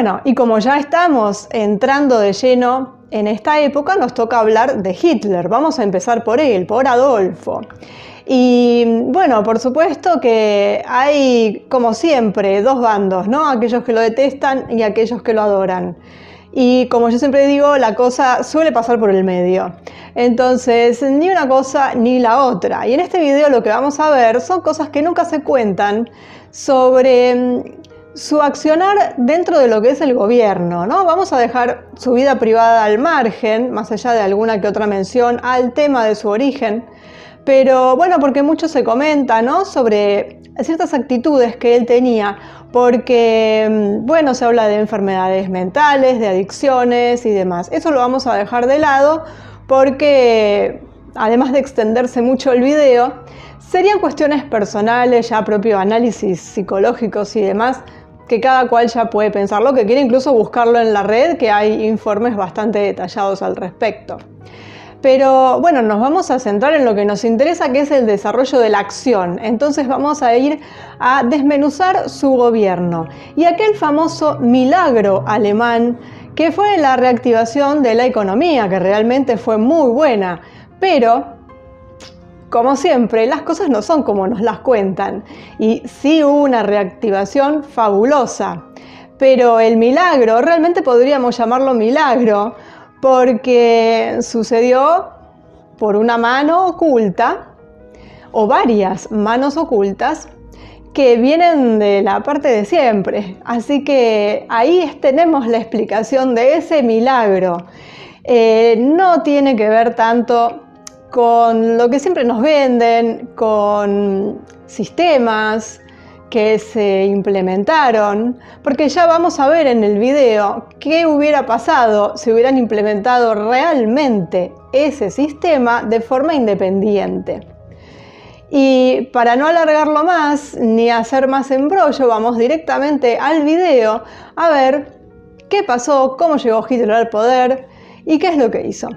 Bueno, y como ya estamos entrando de lleno en esta época, nos toca hablar de Hitler. Vamos a empezar por él, por Adolfo. Y bueno, por supuesto que hay, como siempre, dos bandos, ¿no? Aquellos que lo detestan y aquellos que lo adoran. Y como yo siempre digo, la cosa suele pasar por el medio. Entonces, ni una cosa ni la otra. Y en este video lo que vamos a ver son cosas que nunca se cuentan sobre su accionar dentro de lo que es el gobierno, ¿no? Vamos a dejar su vida privada al margen, más allá de alguna que otra mención al tema de su origen. Pero bueno, porque mucho se comenta, ¿no? Sobre ciertas actitudes que él tenía, porque, bueno, se habla de enfermedades mentales, de adicciones y demás. Eso lo vamos a dejar de lado porque, además de extenderse mucho el video, serían cuestiones personales, ya propio análisis psicológicos y demás, que cada cual ya puede pensar lo que quiere, incluso buscarlo en la red, que hay informes bastante detallados al respecto. Pero bueno, nos vamos a centrar en lo que nos interesa, que es el desarrollo de la acción. Entonces vamos a ir a desmenuzar su gobierno y aquel famoso milagro alemán que fue la reactivación de la economía, que realmente fue muy buena. Pero, como siempre, las cosas no son como nos las cuentan. Y sí hubo una reactivación fabulosa. Pero el milagro, realmente podríamos llamarlo milagro, porque sucedió por una mano oculta o varias manos ocultas que vienen de la parte de siempre. Así que ahí tenemos la explicación de ese milagro. No tiene que ver tanto con lo que siempre nos venden, con sistemas que se implementaron, porque ya vamos a ver en el video qué hubiera pasado si hubieran implementado realmente ese sistema de forma independiente. Y para no alargarlo más ni hacer más embrollo, vamos directamente al video a ver qué pasó, cómo llegó Hitler al poder y qué es lo que hizo.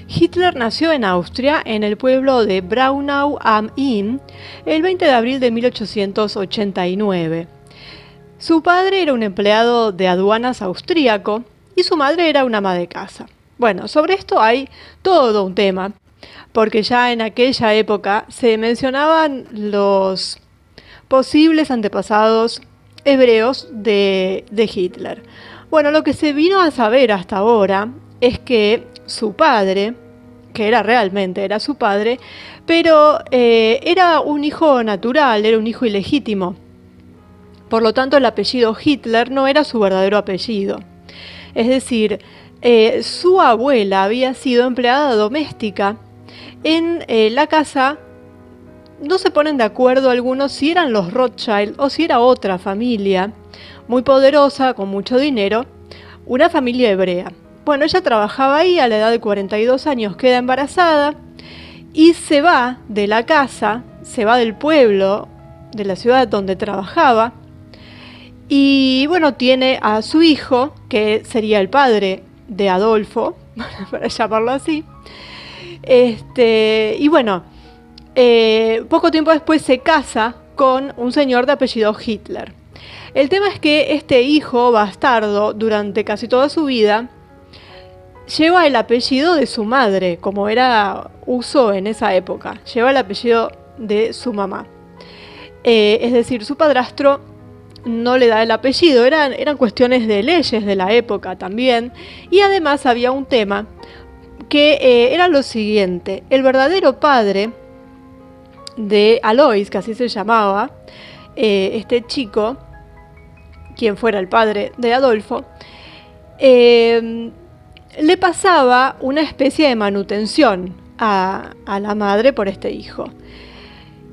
Hitler nació en Austria, en el pueblo de Braunau am Inn, el 20 de abril de 1889. Su padre era un empleado de aduanas austríaco y su madre era una ama de casa. Bueno, sobre esto hay todo un tema, porque ya en aquella época se mencionaban los posibles antepasados hebreos de Hitler. Bueno, lo que se vino a saber hasta ahora es que su padre, que realmente era su padre, pero era un hijo natural, era un hijo ilegítimo. Por lo tanto, el apellido Hitler no era su verdadero apellido. Es decir, su abuela había sido empleada doméstica en la casa. No se ponen de acuerdo algunos si eran los Rothschild o si era otra familia muy poderosa, con mucho dinero, una familia hebrea. Bueno, ella trabajaba ahí, a la edad de 42 años queda embarazada y se va de la casa, se va del pueblo, de la ciudad donde trabajaba, y bueno, tiene a su hijo, que sería el padre de Adolfo, para llamarlo así, y bueno, poco tiempo después se casa con un señor de apellido Hitler. El tema es que este hijo bastardo, durante casi toda su vida, lleva el apellido de su madre, como era uso en esa época. Lleva el apellido de su mamá. Es decir, su padrastro no le da el apellido. Eran cuestiones de leyes de la época también. Y además había un tema que era lo siguiente. El verdadero padre de Alois, que así se llamaba, este chico, quien fuera el padre de Adolfo, le pasaba una especie de manutención a la madre por este hijo.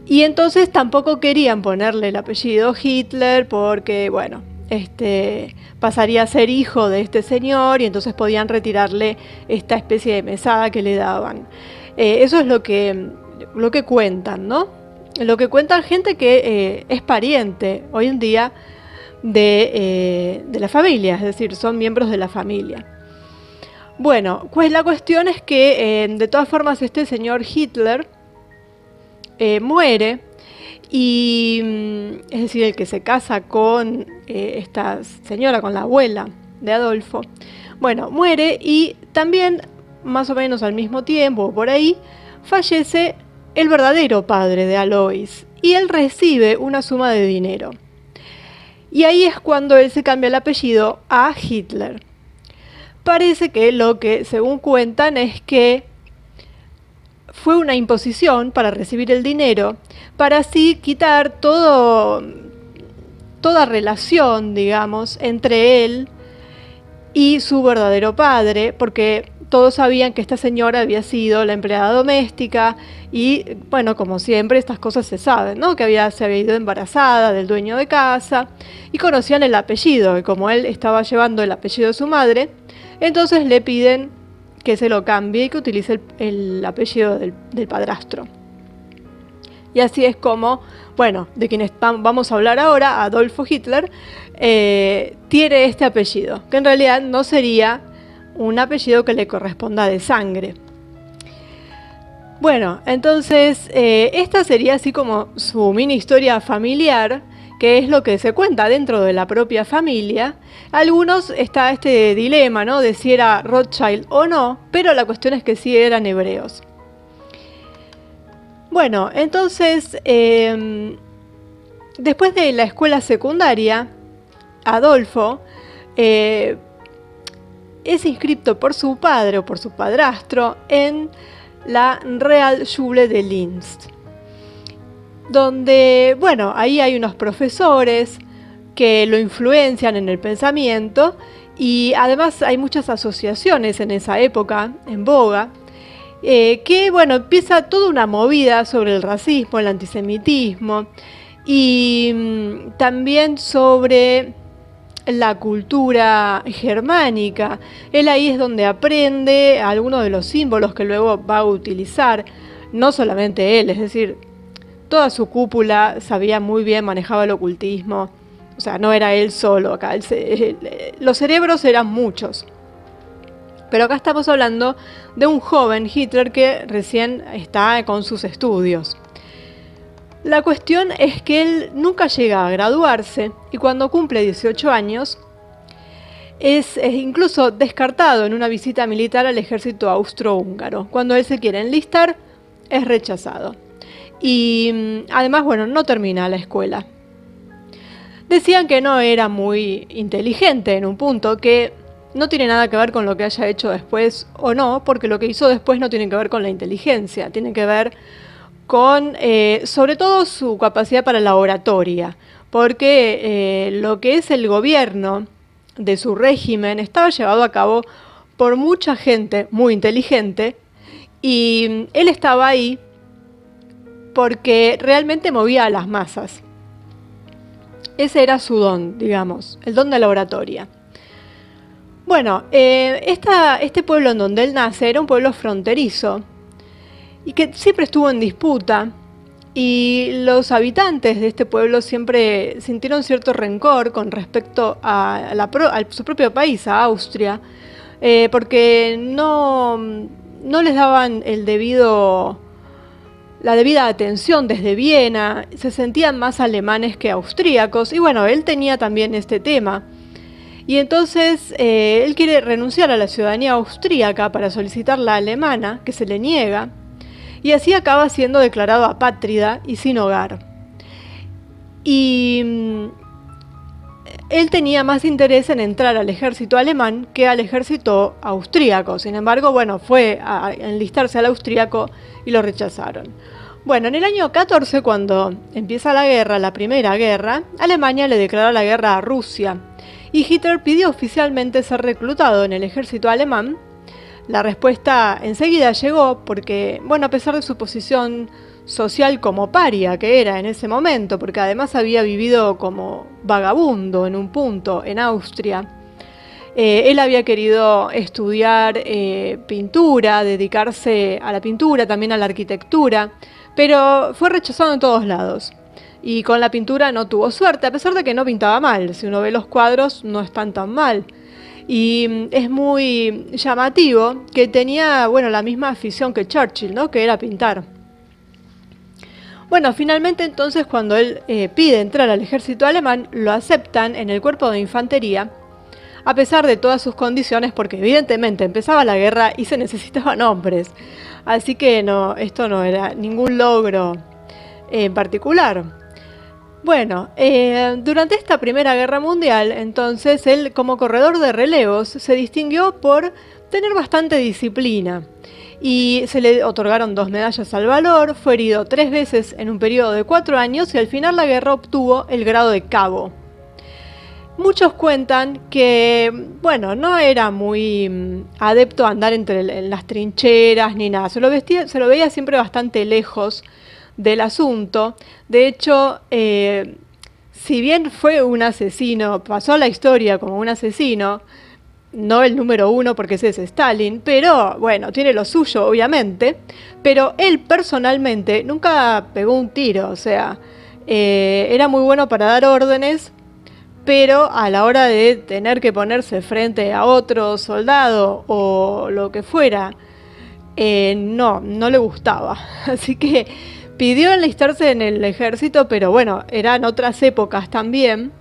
Y entonces tampoco querían ponerle el apellido Hitler porque, bueno, pasaría a ser hijo de este señor y entonces podían retirarle esta especie de mesada que le daban. Eso es lo que cuentan, ¿no? Lo que cuentan gente que es pariente hoy en día de la familia, es decir, son miembros de la familia. Bueno, pues la cuestión es que de todas formas este señor Hitler muere y es decir, el que se casa con esta señora, con la abuela de Adolfo, bueno, muere, y también más o menos al mismo tiempo, por ahí, fallece el verdadero padre de Alois, y él recibe una suma de dinero. Y ahí es cuando él se cambia el apellido a Hitler. Parece que lo que, según cuentan, es que fue una imposición para recibir el dinero, para así quitar toda relación, digamos, entre él y su verdadero padre, porque todos sabían que esta señora había sido la empleada doméstica y, bueno, como siempre, estas cosas se saben, ¿no? Que se había ido embarazada del dueño de casa, y conocían el apellido, y como él estaba llevando el apellido de su madre, entonces le piden que se lo cambie y que utilice el apellido del padrastro. Y así es como, bueno, de quien vamos a hablar ahora, Adolfo Hitler, tiene este apellido, que en realidad no sería un apellido que le corresponda de sangre. Bueno, entonces esta sería así como su mini historia familiar, que es lo que se cuenta dentro de la propia familia. Algunos está este dilema, ¿no?, de si era Rothschild o no, pero la cuestión es que sí eran hebreos. Bueno, entonces, después de la escuela secundaria, Adolfo es inscrito por su padre o por su padrastro en la Realschule de Linz, donde, bueno, ahí hay unos profesores que lo influencian en el pensamiento, y además hay muchas asociaciones en esa época en boga, que, bueno, empieza toda una movida sobre el racismo, el antisemitismo, y también sobre la cultura germánica. Él ahí es donde aprende algunos de los símbolos que luego va a utilizar, no solamente él, es decir, toda su cúpula sabía muy bien, manejaba el ocultismo, o sea, no era él solo, acá los cerebros eran muchos. Pero acá estamos hablando de un joven Hitler que recién está con sus estudios. La cuestión es que él nunca llega a graduarse, y cuando cumple 18 años es incluso descartado en una visita militar al ejército austrohúngaro. Cuando él se quiere enlistar, es rechazado. Y además, bueno, no termina la escuela. Decían que no era muy inteligente en un punto, que no tiene nada que ver con lo que haya hecho después o no, porque lo que hizo después no tiene que ver con la inteligencia, tiene que ver con, sobre todo, su capacidad para la oratoria, porque lo que es el gobierno de su régimen estaba llevado a cabo por mucha gente muy inteligente, y él estaba ahí porque realmente movía a las masas. Ese era su don, digamos, el don de la oratoria. Bueno, este pueblo en donde él nace era un pueblo fronterizo y que siempre estuvo en disputa, y los habitantes de este pueblo siempre sintieron cierto rencor con respecto a su propio país, a Austria, porque no les daban la debida atención desde Viena, se sentían más alemanes que austríacos, y bueno, él tenía también este tema. Y entonces él quiere renunciar a la ciudadanía austríaca para solicitar la alemana, que se le niega, y así acaba siendo declarado apátrida y sin hogar. Y él tenía más interés en entrar al ejército alemán que al ejército austríaco. Sin embargo, bueno, fue a enlistarse al austríaco y lo rechazaron. Bueno, en el año 14, cuando empieza la guerra, la primera guerra, Alemania le declara la guerra a Rusia, y Hitler pidió oficialmente ser reclutado en el ejército alemán. La respuesta enseguida llegó porque, bueno, a pesar de su posición social como paria que era en ese momento, porque además había vivido como vagabundo en un punto en Austria, él había querido estudiar pintura, dedicarse a la pintura, también a la arquitectura, pero fue rechazado en todos lados. Y con la pintura no tuvo suerte, a pesar de que no pintaba mal. Si uno ve los cuadros, no están tan mal. Y es muy llamativo que tenía, bueno, la misma afición que Churchill, ¿no?, que era pintar. Bueno, finalmente entonces cuando él pide entrar al ejército alemán, lo aceptan en el cuerpo de infantería, a pesar de todas sus condiciones, porque evidentemente empezaba la guerra y se necesitaban hombres. Así que no, esto no era ningún logro en particular. Bueno, durante esta Primera Guerra Mundial, entonces, él como corredor de relevos se distinguió por tener bastante disciplina y se le otorgaron 2 medallas al valor, fue herido 3 veces en un periodo de 4 años y al final la guerra obtuvo el grado de cabo. Muchos cuentan que, bueno, no era muy adepto a andar en las trincheras ni nada, se lo veía siempre bastante lejos del asunto. De hecho, si bien fue un asesino, pasó a la historia como un asesino, no el número 1 porque ese es Stalin, pero bueno, tiene lo suyo obviamente, pero él personalmente nunca pegó un tiro, o sea, era muy bueno para dar órdenes, pero a la hora de tener que ponerse frente a otro soldado o lo que fuera, no le gustaba. Así que pidió enlistarse en el ejército, pero bueno, eran otras épocas también.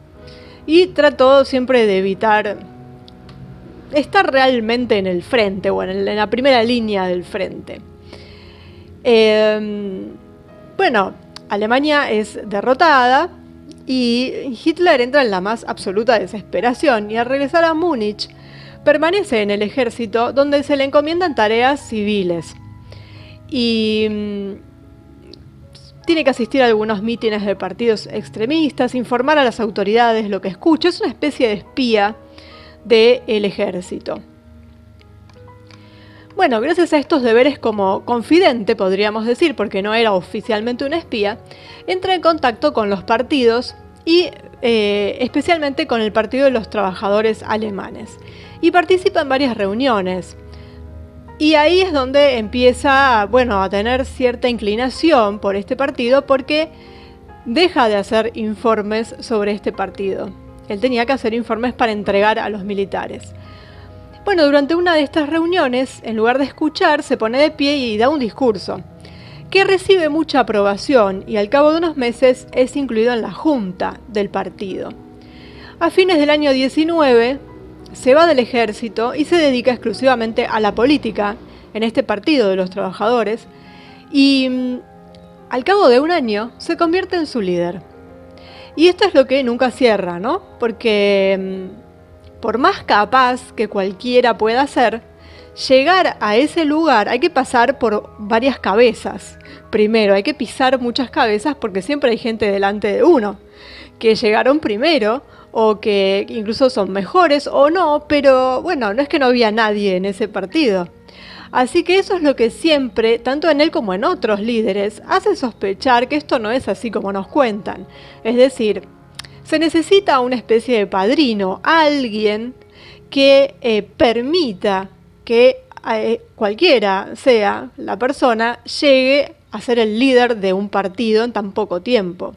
Y trató siempre de evitar estar realmente en el frente, o en la primera línea del frente. Bueno, Alemania es derrotada y Hitler entra en la más absoluta desesperación y al regresar a Múnich permanece en el ejército donde se le encomiendan tareas civiles y tiene que asistir a algunos mítines de partidos extremistas, informar a las autoridades lo que escucha, es una especie de espía del ejército. Bueno, gracias a estos deberes como confidente, podríamos decir, porque no era oficialmente un espía, entra en contacto con los partidos y especialmente con el Partido de los Trabajadores Alemanes. Y participa en varias reuniones. Y ahí es donde empieza, bueno, a tener cierta inclinación por este partido porque deja de hacer informes sobre este partido. Él tenía que hacer informes para entregar a los militares. Bueno, durante una de estas reuniones, en lugar de escuchar, se pone de pie y da un discurso, que recibe mucha aprobación y al cabo de unos meses es incluido en la junta del partido. A fines del año 19 se va del ejército y se dedica exclusivamente a la política en este partido de los trabajadores y al cabo de un año se convierte en su líder. Y esto es lo que nunca cierra, ¿no? Porque por más capaz que cualquiera pueda ser, llegar a ese lugar hay que pasar por varias cabezas. Primero, hay que pisar muchas cabezas porque siempre hay gente delante de uno que llegaron primero o que incluso son mejores o no, pero bueno, no es que no había nadie en ese partido. Así que eso es lo que siempre, tanto en él como en otros líderes, hace sospechar que esto no es así como nos cuentan. Es decir, se necesita una especie de padrino, alguien que permita que cualquiera sea la persona llegue a ser el líder de un partido en tan poco tiempo,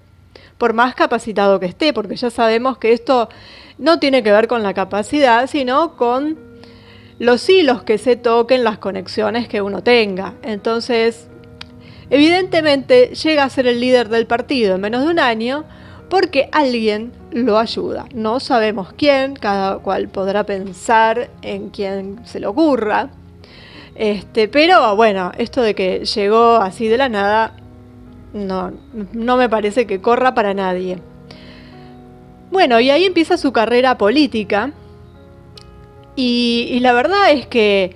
por más capacitado que esté, porque ya sabemos que esto no tiene que ver con la capacidad, sino con los hilos que se toquen, las conexiones que uno tenga. Entonces, evidentemente llega a ser el líder del partido en menos de un año porque alguien lo ayuda. No sabemos quién, cada cual podrá pensar en quién se le ocurra. Pero bueno, esto de que llegó así de la nada, no me parece que corra para nadie. Bueno, y ahí empieza su carrera política. Y la verdad es que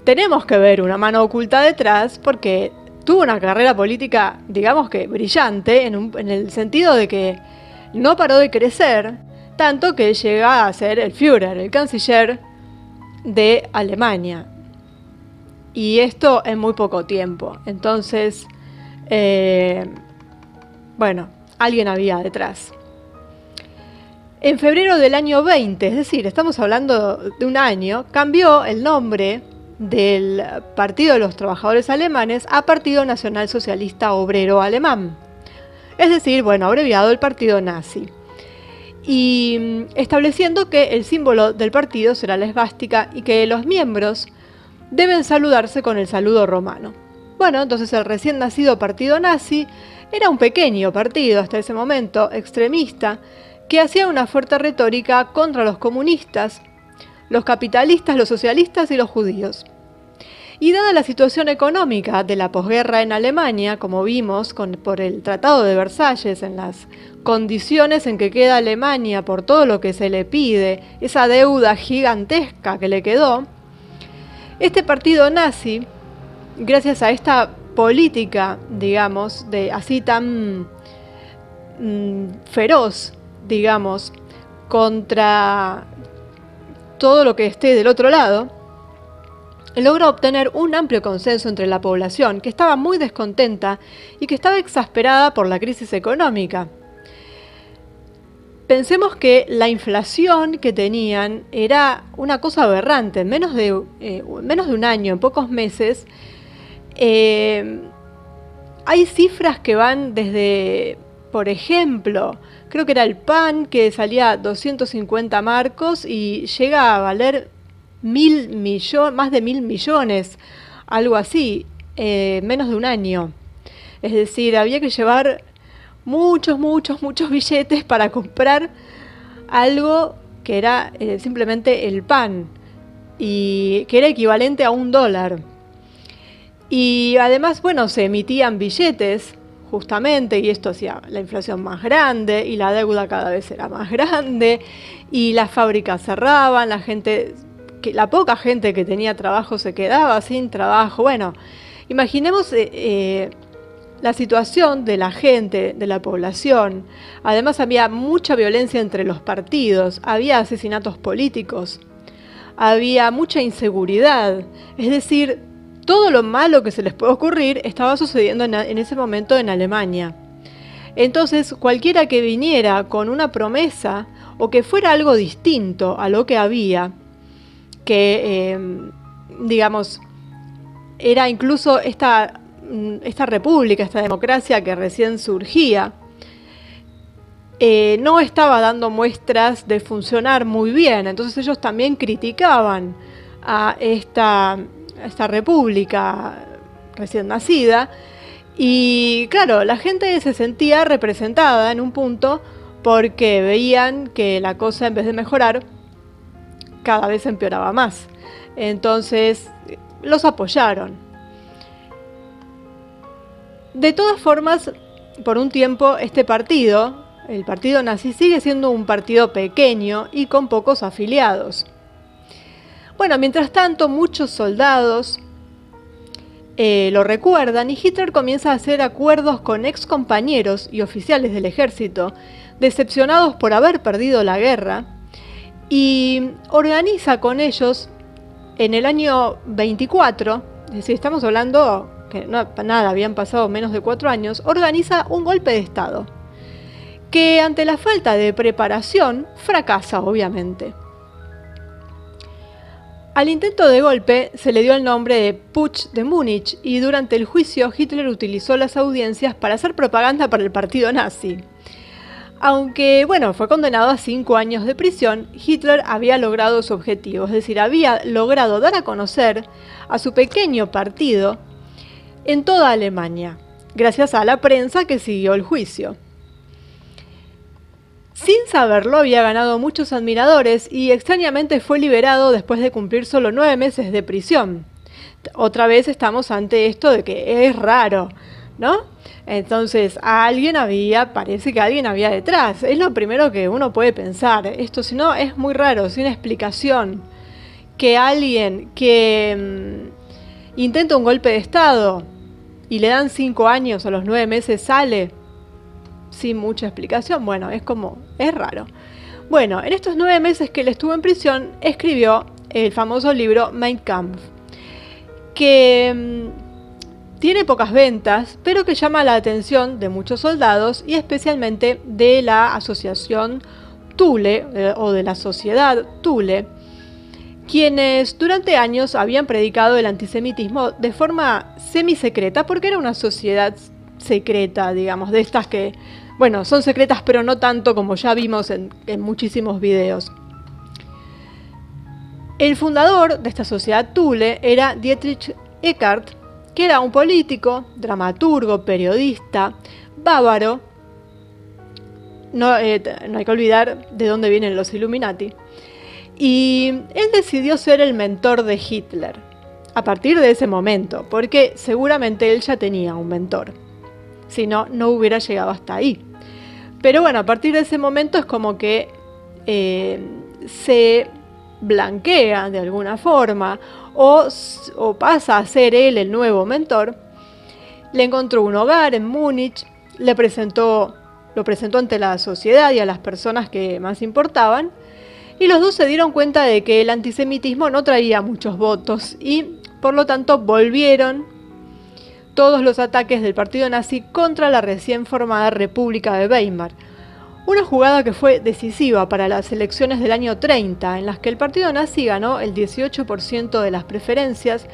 tenemos que ver una mano oculta detrás porque tuvo una carrera política, digamos que brillante, en el sentido de que no paró de crecer, tanto que llega a ser el Führer, el canciller de Alemania. Y esto en muy poco tiempo. Entonces, bueno, alguien había detrás. En febrero del año 20, es decir, estamos hablando de un año, cambió el nombre del Partido de los Trabajadores Alemanes a Partido Nacional Socialista Obrero Alemán. Es decir, bueno, abreviado el partido nazi. Y estableciendo que el símbolo del partido será la esvástica y que los miembros deben saludarse con el saludo romano. Bueno, entonces el recién nacido partido nazi era un pequeño partido hasta ese momento, extremista, que hacía una fuerte retórica contra los comunistas, los capitalistas, los socialistas y los judíos. Y dada la situación económica de la posguerra en Alemania, como vimos por el Tratado de Versalles, en las condiciones en que queda Alemania por todo lo que se le pide, esa deuda gigantesca que le quedó, este partido nazi, gracias a esta política, digamos, de así tan feroz, digamos, contra todo lo que esté del otro lado, logró obtener un amplio consenso entre la población, que estaba muy descontenta y que estaba exasperada por la crisis económica. Pensemos que la inflación que tenían era una cosa aberrante. En menos de un año, en pocos meses, hay cifras que van desde, por ejemplo, creo que era el pan que salía 250 marcos y llega a valer más de 1.000 millones, algo así, menos de un año. Es decir, había que llevar muchos billetes para comprar algo que era simplemente el pan y que era equivalente a $1. Y además, bueno, se emitían billetes justamente y esto hacía la inflación más grande y la deuda cada vez era más grande y las fábricas cerraban, la poca gente que tenía trabajo se quedaba sin trabajo. Bueno, imaginemos la situación de la gente, de la población. Además había mucha violencia entre los partidos, había asesinatos políticos, había mucha inseguridad. Es decir, todo lo malo que se les puede ocurrir estaba sucediendo en ese momento en Alemania. Entonces, cualquiera que viniera con una promesa o que fuera algo distinto a lo que había, que, digamos, era incluso esta república, esta democracia que recién surgía, no estaba dando muestras de funcionar muy bien. Entonces ellos también criticaban a esta república recién nacida y claro, la gente se sentía representada en un punto porque veían que la cosa, en vez de mejorar, cada vez empeoraba más. Entonces los apoyaron. De todas formas, por un tiempo este partido, el partido nazi, sigue siendo un partido pequeño y con pocos afiliados. Bueno, mientras tanto, muchos soldados lo recuerdan y Hitler comienza a hacer acuerdos con excompañeros y oficiales del ejército, decepcionados por haber perdido la guerra, y organiza con ellos en el año 24, es decir, estamos hablando que habían pasado menos de 4 años, organiza un golpe de Estado, que ante la falta de preparación fracasa, obviamente. Al intento de golpe se le dio el nombre de Putsch de Múnich y durante el juicio Hitler utilizó las audiencias para hacer propaganda para el partido nazi. Aunque, bueno, fue condenado a 5 años de prisión, Hitler había logrado su objetivo, es decir, había logrado dar a conocer a su pequeño partido en toda Alemania, gracias a la prensa que siguió el juicio. Sin saberlo, había ganado muchos admiradores y extrañamente fue liberado después de cumplir solo 9 meses de prisión. Otra vez estamos ante esto de que es raro, ¿no? Entonces, parece que alguien había detrás. Es lo primero que uno puede pensar. Esto, si no, es muy raro, sin explicación. Que alguien que intenta un golpe de Estado y le dan 5 años, a los 9 meses sale sin mucha explicación. Bueno, es raro. Bueno, en estos 9 meses que él estuvo en prisión, escribió el famoso libro Mein Kampf, que tiene pocas ventas, pero que llama la atención de muchos soldados y especialmente de la asociación Thule o de la sociedad Thule, quienes durante años habían predicado el antisemitismo de forma semisecreta, porque era una sociedad secreta, digamos, de estas que, bueno, son secretas pero no tanto, como ya vimos en muchísimos videos. El fundador de esta sociedad Thule era Dietrich Eckart, que era un político, dramaturgo, periodista, bávaro. No hay que olvidar de dónde vienen los Illuminati. Y él decidió ser el mentor de Hitler a partir de ese momento, porque seguramente él ya tenía un mentor. Si no, no hubiera llegado hasta ahí. Pero bueno, a partir de ese momento es como que se blanquea de alguna forma o pasa a ser él el nuevo mentor. Le encontró un hogar en Múnich, lo presentó ante la sociedad y a las personas que más importaban, y los dos se dieron cuenta de que el antisemitismo no traía muchos votos y por lo tanto volvieron todos los ataques del partido nazi contra la recién formada República de Weimar. Una jugada que fue decisiva para las elecciones del año 30, en las que el partido nazi ganó el 18% de las preferencias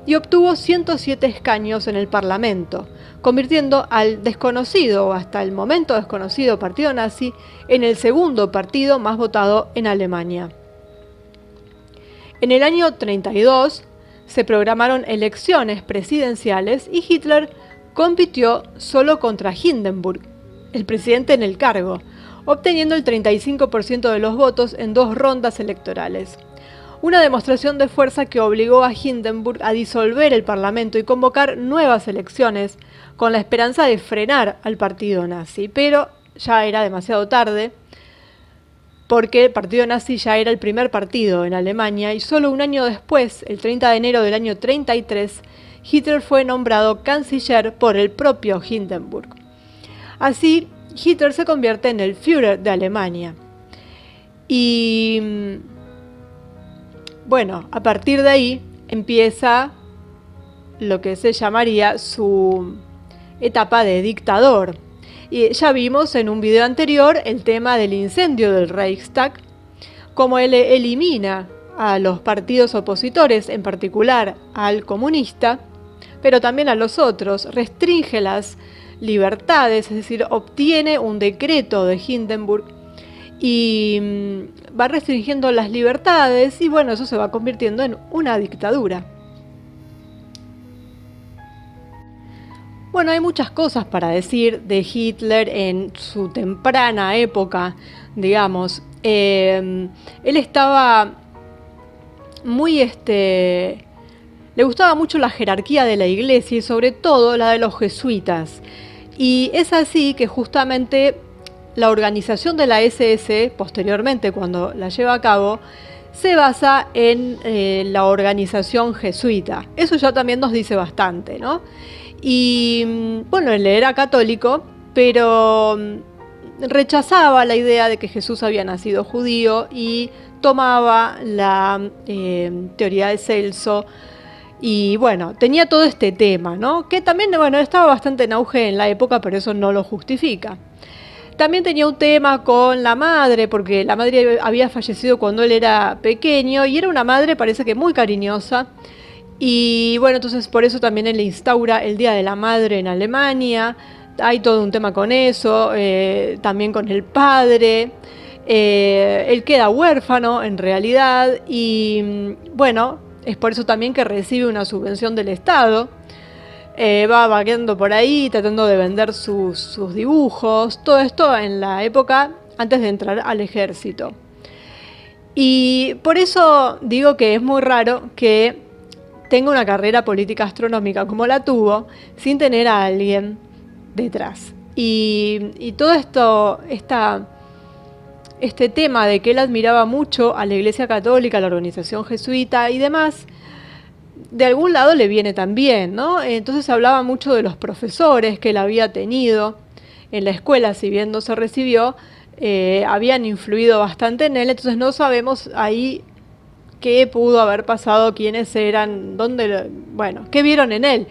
y obtuvo 107 escaños en el Parlamento, convirtiendo al desconocido o hasta el momento desconocido partido nazi en el segundo partido más votado en Alemania. En el año 32 se programaron elecciones presidenciales y Hitler compitió solo contra Hindenburg, el presidente en el cargo, obteniendo el 35% de los votos en 2 rondas electorales. Una demostración de fuerza que obligó a Hindenburg a disolver el Parlamento y convocar nuevas elecciones con la esperanza de frenar al partido nazi, pero ya era demasiado tarde porque el partido nazi ya era el primer partido en Alemania y solo un año después, el 30 de enero del año 33, Hitler fue nombrado canciller por el propio Hindenburg. Así, Hitler se convierte en el Führer de Alemania. Y bueno, a partir de ahí empieza lo que se llamaría su etapa de dictador. Y ya vimos en un video anterior el tema del incendio del Reichstag, cómo él elimina a los partidos opositores, en particular al comunista, pero también a los otros, restringe las libertades, es decir, obtiene un decreto de Hindenburg y va restringiendo las libertades y bueno, eso se va convirtiendo en una dictadura. Bueno, hay muchas cosas para decir de Hitler en su temprana época, digamos. Él estaba muy le gustaba mucho la jerarquía de la iglesia y sobre todo la de los jesuitas. Y es así que justamente la organización de la SS, posteriormente cuando la lleva a cabo, se basa en la organización jesuita. Eso ya también nos dice bastante, ¿no? Y bueno, él era católico, pero rechazaba la idea de que Jesús había nacido judío y tomaba la teoría de Celso. Y bueno, tenía todo este tema, ¿no? Que también, bueno, estaba bastante en auge en la época, pero eso no lo justifica. También tenía un tema con la madre, porque la madre había fallecido cuando él era pequeño y era una madre, parece que muy cariñosa. Y bueno, entonces por eso también él instaura el Día de la Madre en Alemania. Hay todo un tema con eso, también con el padre. Él queda huérfano en realidad y bueno, es por eso también que recibe una subvención del Estado. Va vagueando por ahí, tratando de vender sus dibujos. Todo esto en la época antes de entrar al ejército. Y por eso digo que es muy raro que tenga una carrera política astronómica como la tuvo, sin tener a alguien detrás. Y todo esto, este tema de que él admiraba mucho a la Iglesia Católica, a la organización jesuita y demás, de algún lado le viene también, ¿no? Entonces hablaba mucho de los profesores que él había tenido en la escuela, si bien no se recibió, habían influido bastante en él, entonces no sabemos ahí qué pudo haber pasado, quiénes eran, qué vieron en él.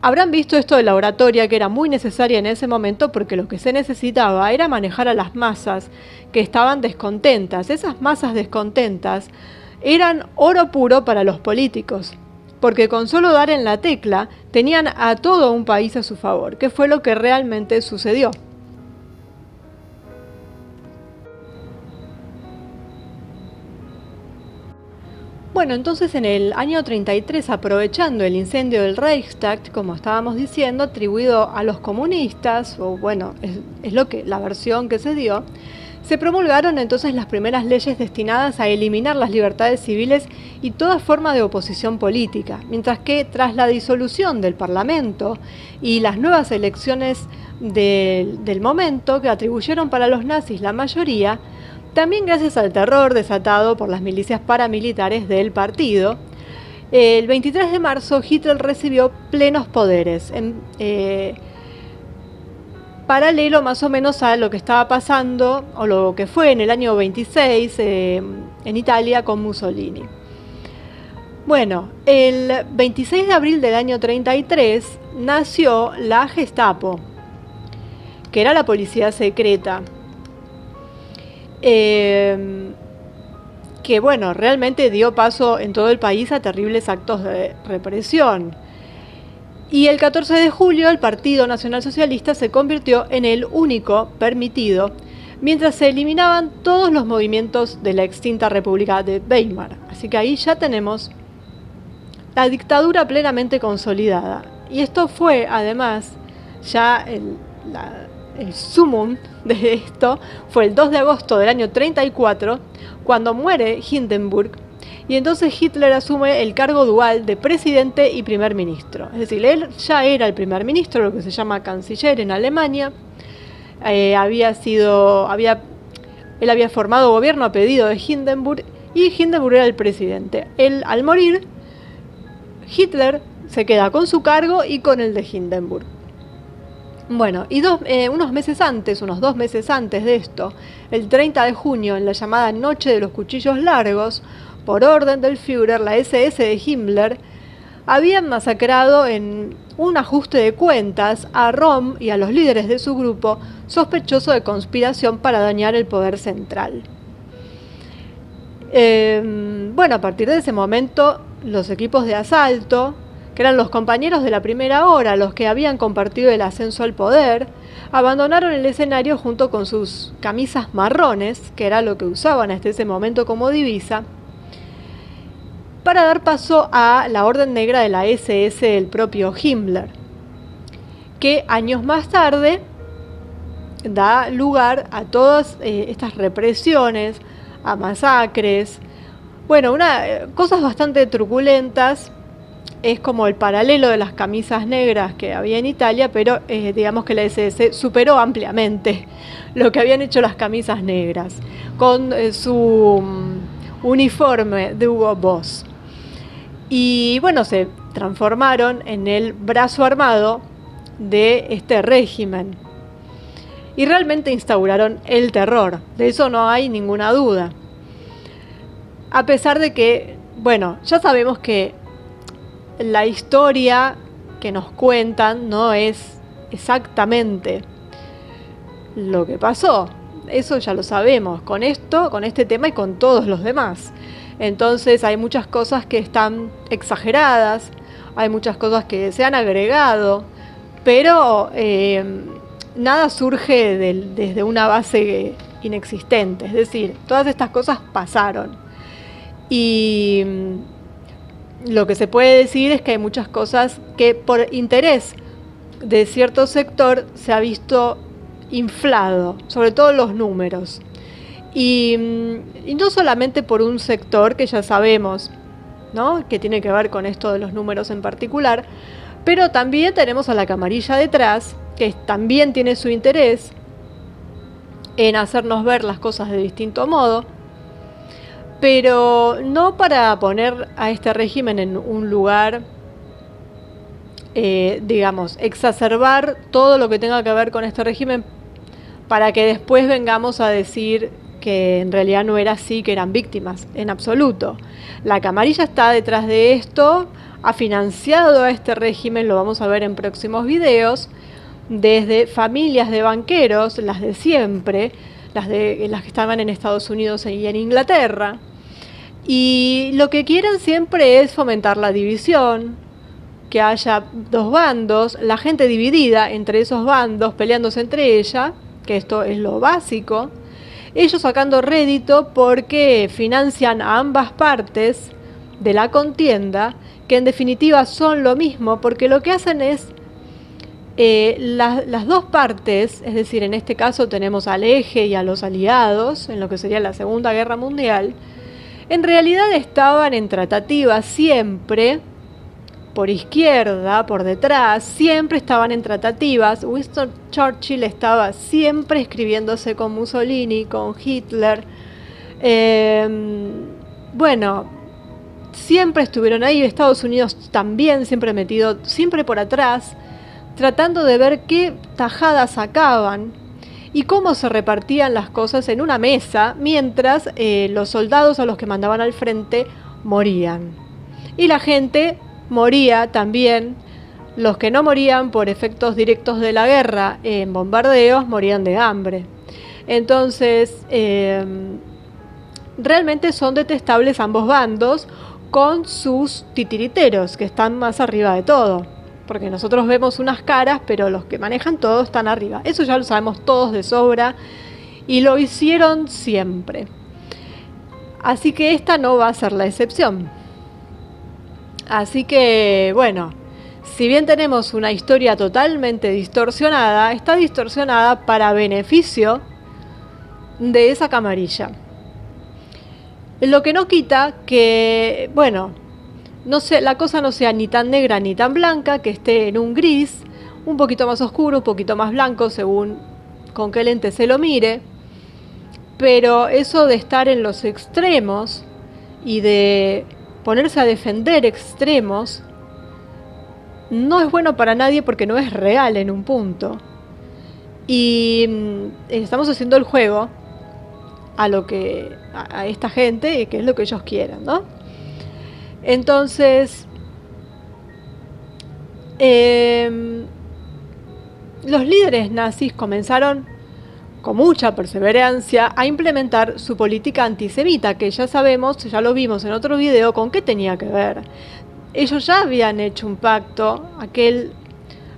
Habrán visto esto de la oratoria, que era muy necesaria en ese momento, porque lo que se necesitaba era manejar a las masas que estaban descontentas. Esas masas descontentas eran oro puro para los políticos, porque con solo dar en la tecla tenían a todo un país a su favor, que fue lo que realmente sucedió. Bueno, entonces en el año 33, aprovechando el incendio del Reichstag, como estábamos diciendo, atribuido a los comunistas, o bueno, es la versión que se dio, se promulgaron entonces las primeras leyes destinadas a eliminar las libertades civiles y toda forma de oposición política, mientras que tras la disolución del Parlamento y las nuevas elecciones del momento, que atribuyeron para los nazis la mayoría, también gracias al terror desatado por las milicias paramilitares del partido, el 23 de marzo Hitler recibió plenos poderes, paralelo más o menos a lo que estaba pasando, o lo que fue en el año 26 en Italia con Mussolini. Bueno, el 26 de abril del año 33 nació la Gestapo, que era la policía secreta, que bueno, realmente dio paso en todo el país a terribles actos de represión. Y el 14 de julio el Partido Nacional Socialista se convirtió en el único permitido, mientras se eliminaban todos los movimientos de la extinta República de Weimar. Así que ahí ya tenemos la dictadura plenamente consolidada. Y esto fue, además, ya el sumum de esto fue el 2 de agosto del año 34, cuando muere Hindenburg, y entonces Hitler asume el cargo dual de presidente y primer ministro. Es decir, él ya era el primer ministro, lo que se llama canciller en Alemania. Él había formado gobierno a pedido de Hindenburg, y Hindenburg era el presidente. Él, al morir, Hitler se queda con su cargo y con el de Hindenburg. Bueno, y unos 2 meses antes de esto, el 30 de junio, en la llamada Noche de los Cuchillos Largos, por orden del Führer, la SS de Himmler habían masacrado en un ajuste de cuentas a Röhm y a los líderes de su grupo, sospechoso de conspiración para dañar el poder central. Bueno, a partir de ese momento, los equipos de asalto, que eran los compañeros de la primera hora, los que habían compartido el ascenso al poder, abandonaron el escenario junto con sus camisas marrones, que era lo que usaban hasta ese momento como divisa, para dar paso a la Orden Negra de la SS del propio Himmler, que años más tarde da lugar a todas estas represiones, a masacres, bueno, cosas bastante truculentas. Es como el paralelo de las camisas negras que había en Italia, pero digamos que la SS superó ampliamente lo que habían hecho las camisas negras, con su uniforme de Hugo Boss. Y bueno, se transformaron en el brazo armado de este régimen. Y realmente instauraron el terror, de eso no hay ninguna duda. A pesar de que, bueno, ya sabemos que la historia que nos cuentan no es exactamente lo que pasó. Eso ya lo sabemos, con este tema y con todos los demás. Entonces hay muchas cosas que están exageradas, hay muchas cosas que se han agregado, pero nada surge desde una base inexistente. Es decir, todas estas cosas pasaron. Y lo que se puede decir es que hay muchas cosas que por interés de cierto sector se ha visto inflado, sobre todo los números. Y no solamente por un sector que ya sabemos, ¿no?, que tiene que ver con esto de los números en particular, pero también tenemos a la camarilla detrás, que también tiene su interés en hacernos ver las cosas de distinto modo, pero no para poner a este régimen en un lugar, digamos, exacerbar todo lo que tenga que ver con este régimen para que después vengamos a decir que en realidad no era así, que eran víctimas, en absoluto. La camarilla está detrás de esto, ha financiado a este régimen, lo vamos a ver en próximos videos, desde familias de banqueros, las de siempre, las que estaban en Estados Unidos y en Inglaterra, y lo que quieren siempre es fomentar la división, que haya dos bandos, la gente dividida entre esos bandos, peleándose entre ella, que esto es lo básico, ellos sacando rédito porque financian a ambas partes de la contienda, que en definitiva son lo mismo, porque lo que hacen es las dos partes, es decir, en este caso tenemos al eje y a los aliados, en lo que sería la Segunda Guerra Mundial, en realidad estaban en tratativas siempre, por izquierda, por detrás, siempre estaban en tratativas. Winston Churchill estaba siempre escribiéndose con Mussolini, con Hitler. Bueno, siempre estuvieron ahí. Estados Unidos también siempre metido, siempre por atrás, tratando de ver qué tajadas sacaban y cómo se repartían las cosas en una mesa, mientras los soldados a los que mandaban al frente morían. Y la gente moría también. Los que no morían por efectos directos de la guerra en bombardeos morían de hambre. Entonces, realmente son detestables ambos bandos, con sus titiriteros que están más arriba de todo. Porque nosotros vemos unas caras, pero los que manejan todo están arriba. Eso ya lo sabemos todos de sobra y lo hicieron siempre. Así que esta no va a ser la excepción. Así que, bueno, si bien tenemos una historia totalmente distorsionada, está distorsionada para beneficio de esa camarilla. Lo que no quita que, bueno, la cosa no sea ni tan negra ni tan blanca, que esté en un gris, un poquito más oscuro, un poquito más blanco, según con qué lente se lo mire. Pero eso de estar en los extremos y de ponerse a defender extremos no es bueno para nadie, porque no es real en un punto. Y estamos haciendo el juego a esta gente, que es lo que ellos quieran, ¿no? Entonces, los líderes nazis comenzaron con mucha perseverancia a implementar su política antisemita, que ya sabemos, ya lo vimos en otro video, con qué tenía que ver. Ellos ya habían hecho un pacto, aquel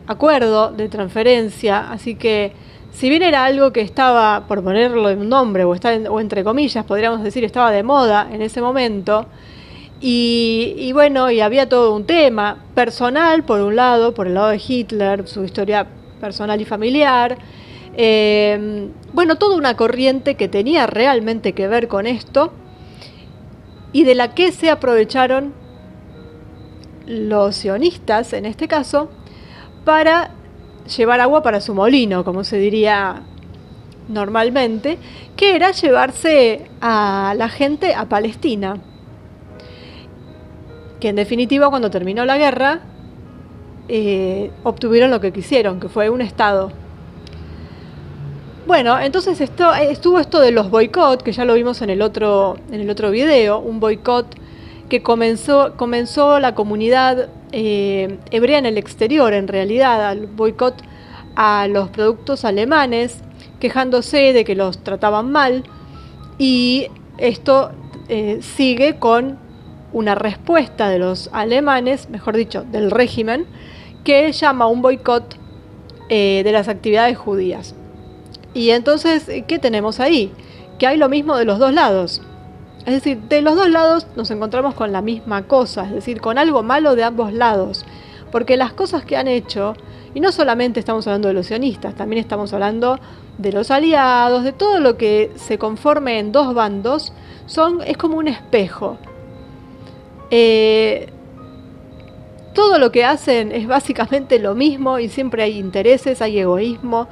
acuerdo de transferencia, así que si bien era algo que estaba, por ponerlo en un nombre, o entre comillas, podríamos decir, estaba de moda en ese momento, y bueno, y había todo un tema personal, por un lado, por el lado de Hitler, su historia personal y familiar, bueno, toda una corriente que tenía realmente que ver con esto, y de la que se aprovecharon los sionistas, en este caso, para llevar agua para su molino, como se diría normalmente, que era llevarse a la gente a Palestina, que en definitiva, cuando terminó la guerra, obtuvieron lo que quisieron, que fue un estado. Bueno, entonces estuvo esto de los boicot, que ya lo vimos en el otro video, un boicot que comenzó la comunidad hebrea en el exterior, en realidad, al boicot a los productos alemanes, quejándose de que los trataban mal, y esto sigue con una respuesta de los alemanes, mejor dicho, del régimen, que llama un boicot de las actividades judías. Y entonces, ¿qué tenemos ahí? Que hay lo mismo de los dos lados. Es decir, de los dos lados nos encontramos con la misma cosa, es decir, con algo malo de ambos lados. Porque las cosas que han hecho, y no solamente estamos hablando de los sionistas, también estamos hablando de los aliados, de todo lo que se conforme en dos bandos, es como un espejo. Todo lo que hacen es básicamente lo mismo, y siempre hay intereses, hay egoísmo,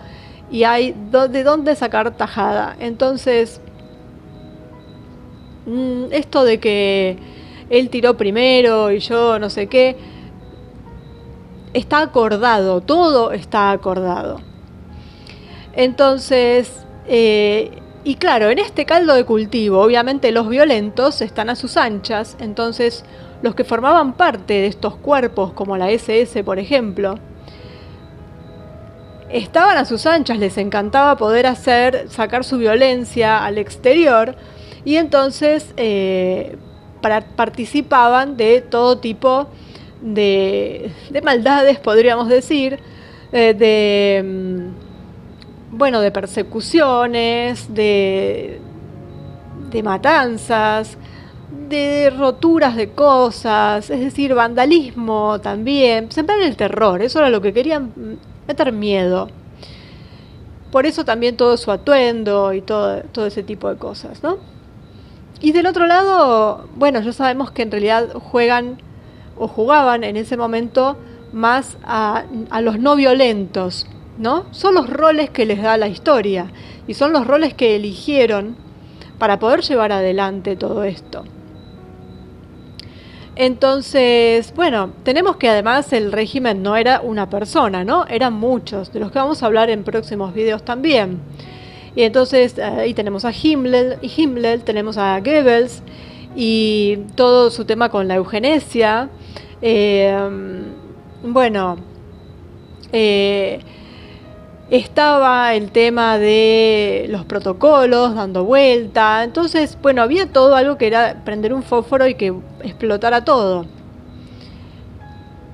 y hay de dónde sacar tajada. Entonces, esto de que él tiró primero y yo no sé qué, está acordado, todo está acordado. Entonces, y claro, en este caldo de cultivo, obviamente los violentos están a sus anchas. Entonces, los que formaban parte de estos cuerpos, como la SS, por ejemplo, estaban a sus anchas, les encantaba poder sacar su violencia al exterior, y entonces participaban de todo tipo de maldades, podríamos decir, de persecuciones, de matanzas, de roturas de cosas, es decir, vandalismo también, sembrar el terror, eso era lo que querían, meter miedo. Por eso también todo su atuendo y todo ese tipo de cosas, ¿no? Y del otro lado, bueno, ya sabemos que en realidad jugaban en ese momento más a los no violentos, ¿no? Son los roles que les da la historia y son los roles que eligieron para poder llevar adelante todo esto. Entonces, bueno, tenemos que además el régimen no era una persona, ¿no? Eran muchos, de los que vamos a hablar en próximos videos también. Y entonces ahí tenemos a Himmler, tenemos a Goebbels y todo su tema con la eugenesia. Estaba el tema de los protocolos dando vuelta. Entonces, bueno, había todo algo que era prender un fósforo y que explotara todo.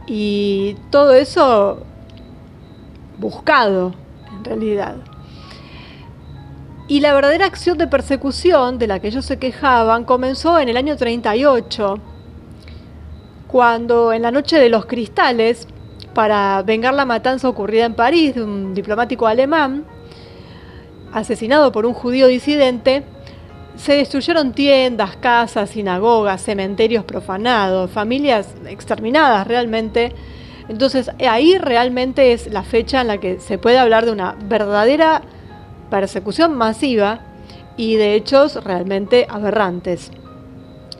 Y todo eso buscado, en realidad. Y la verdadera acción de persecución de la que ellos se quejaban comenzó en el año 38, cuando en la noche de los cristales, para vengar la matanza ocurrida en París de un diplomático alemán, asesinado por un judío disidente, se destruyeron tiendas, casas, sinagogas, cementerios profanados, familias exterminadas realmente. Entonces ahí realmente es la fecha en la que se puede hablar de una verdadera persecución masiva y de hechos realmente aberrantes.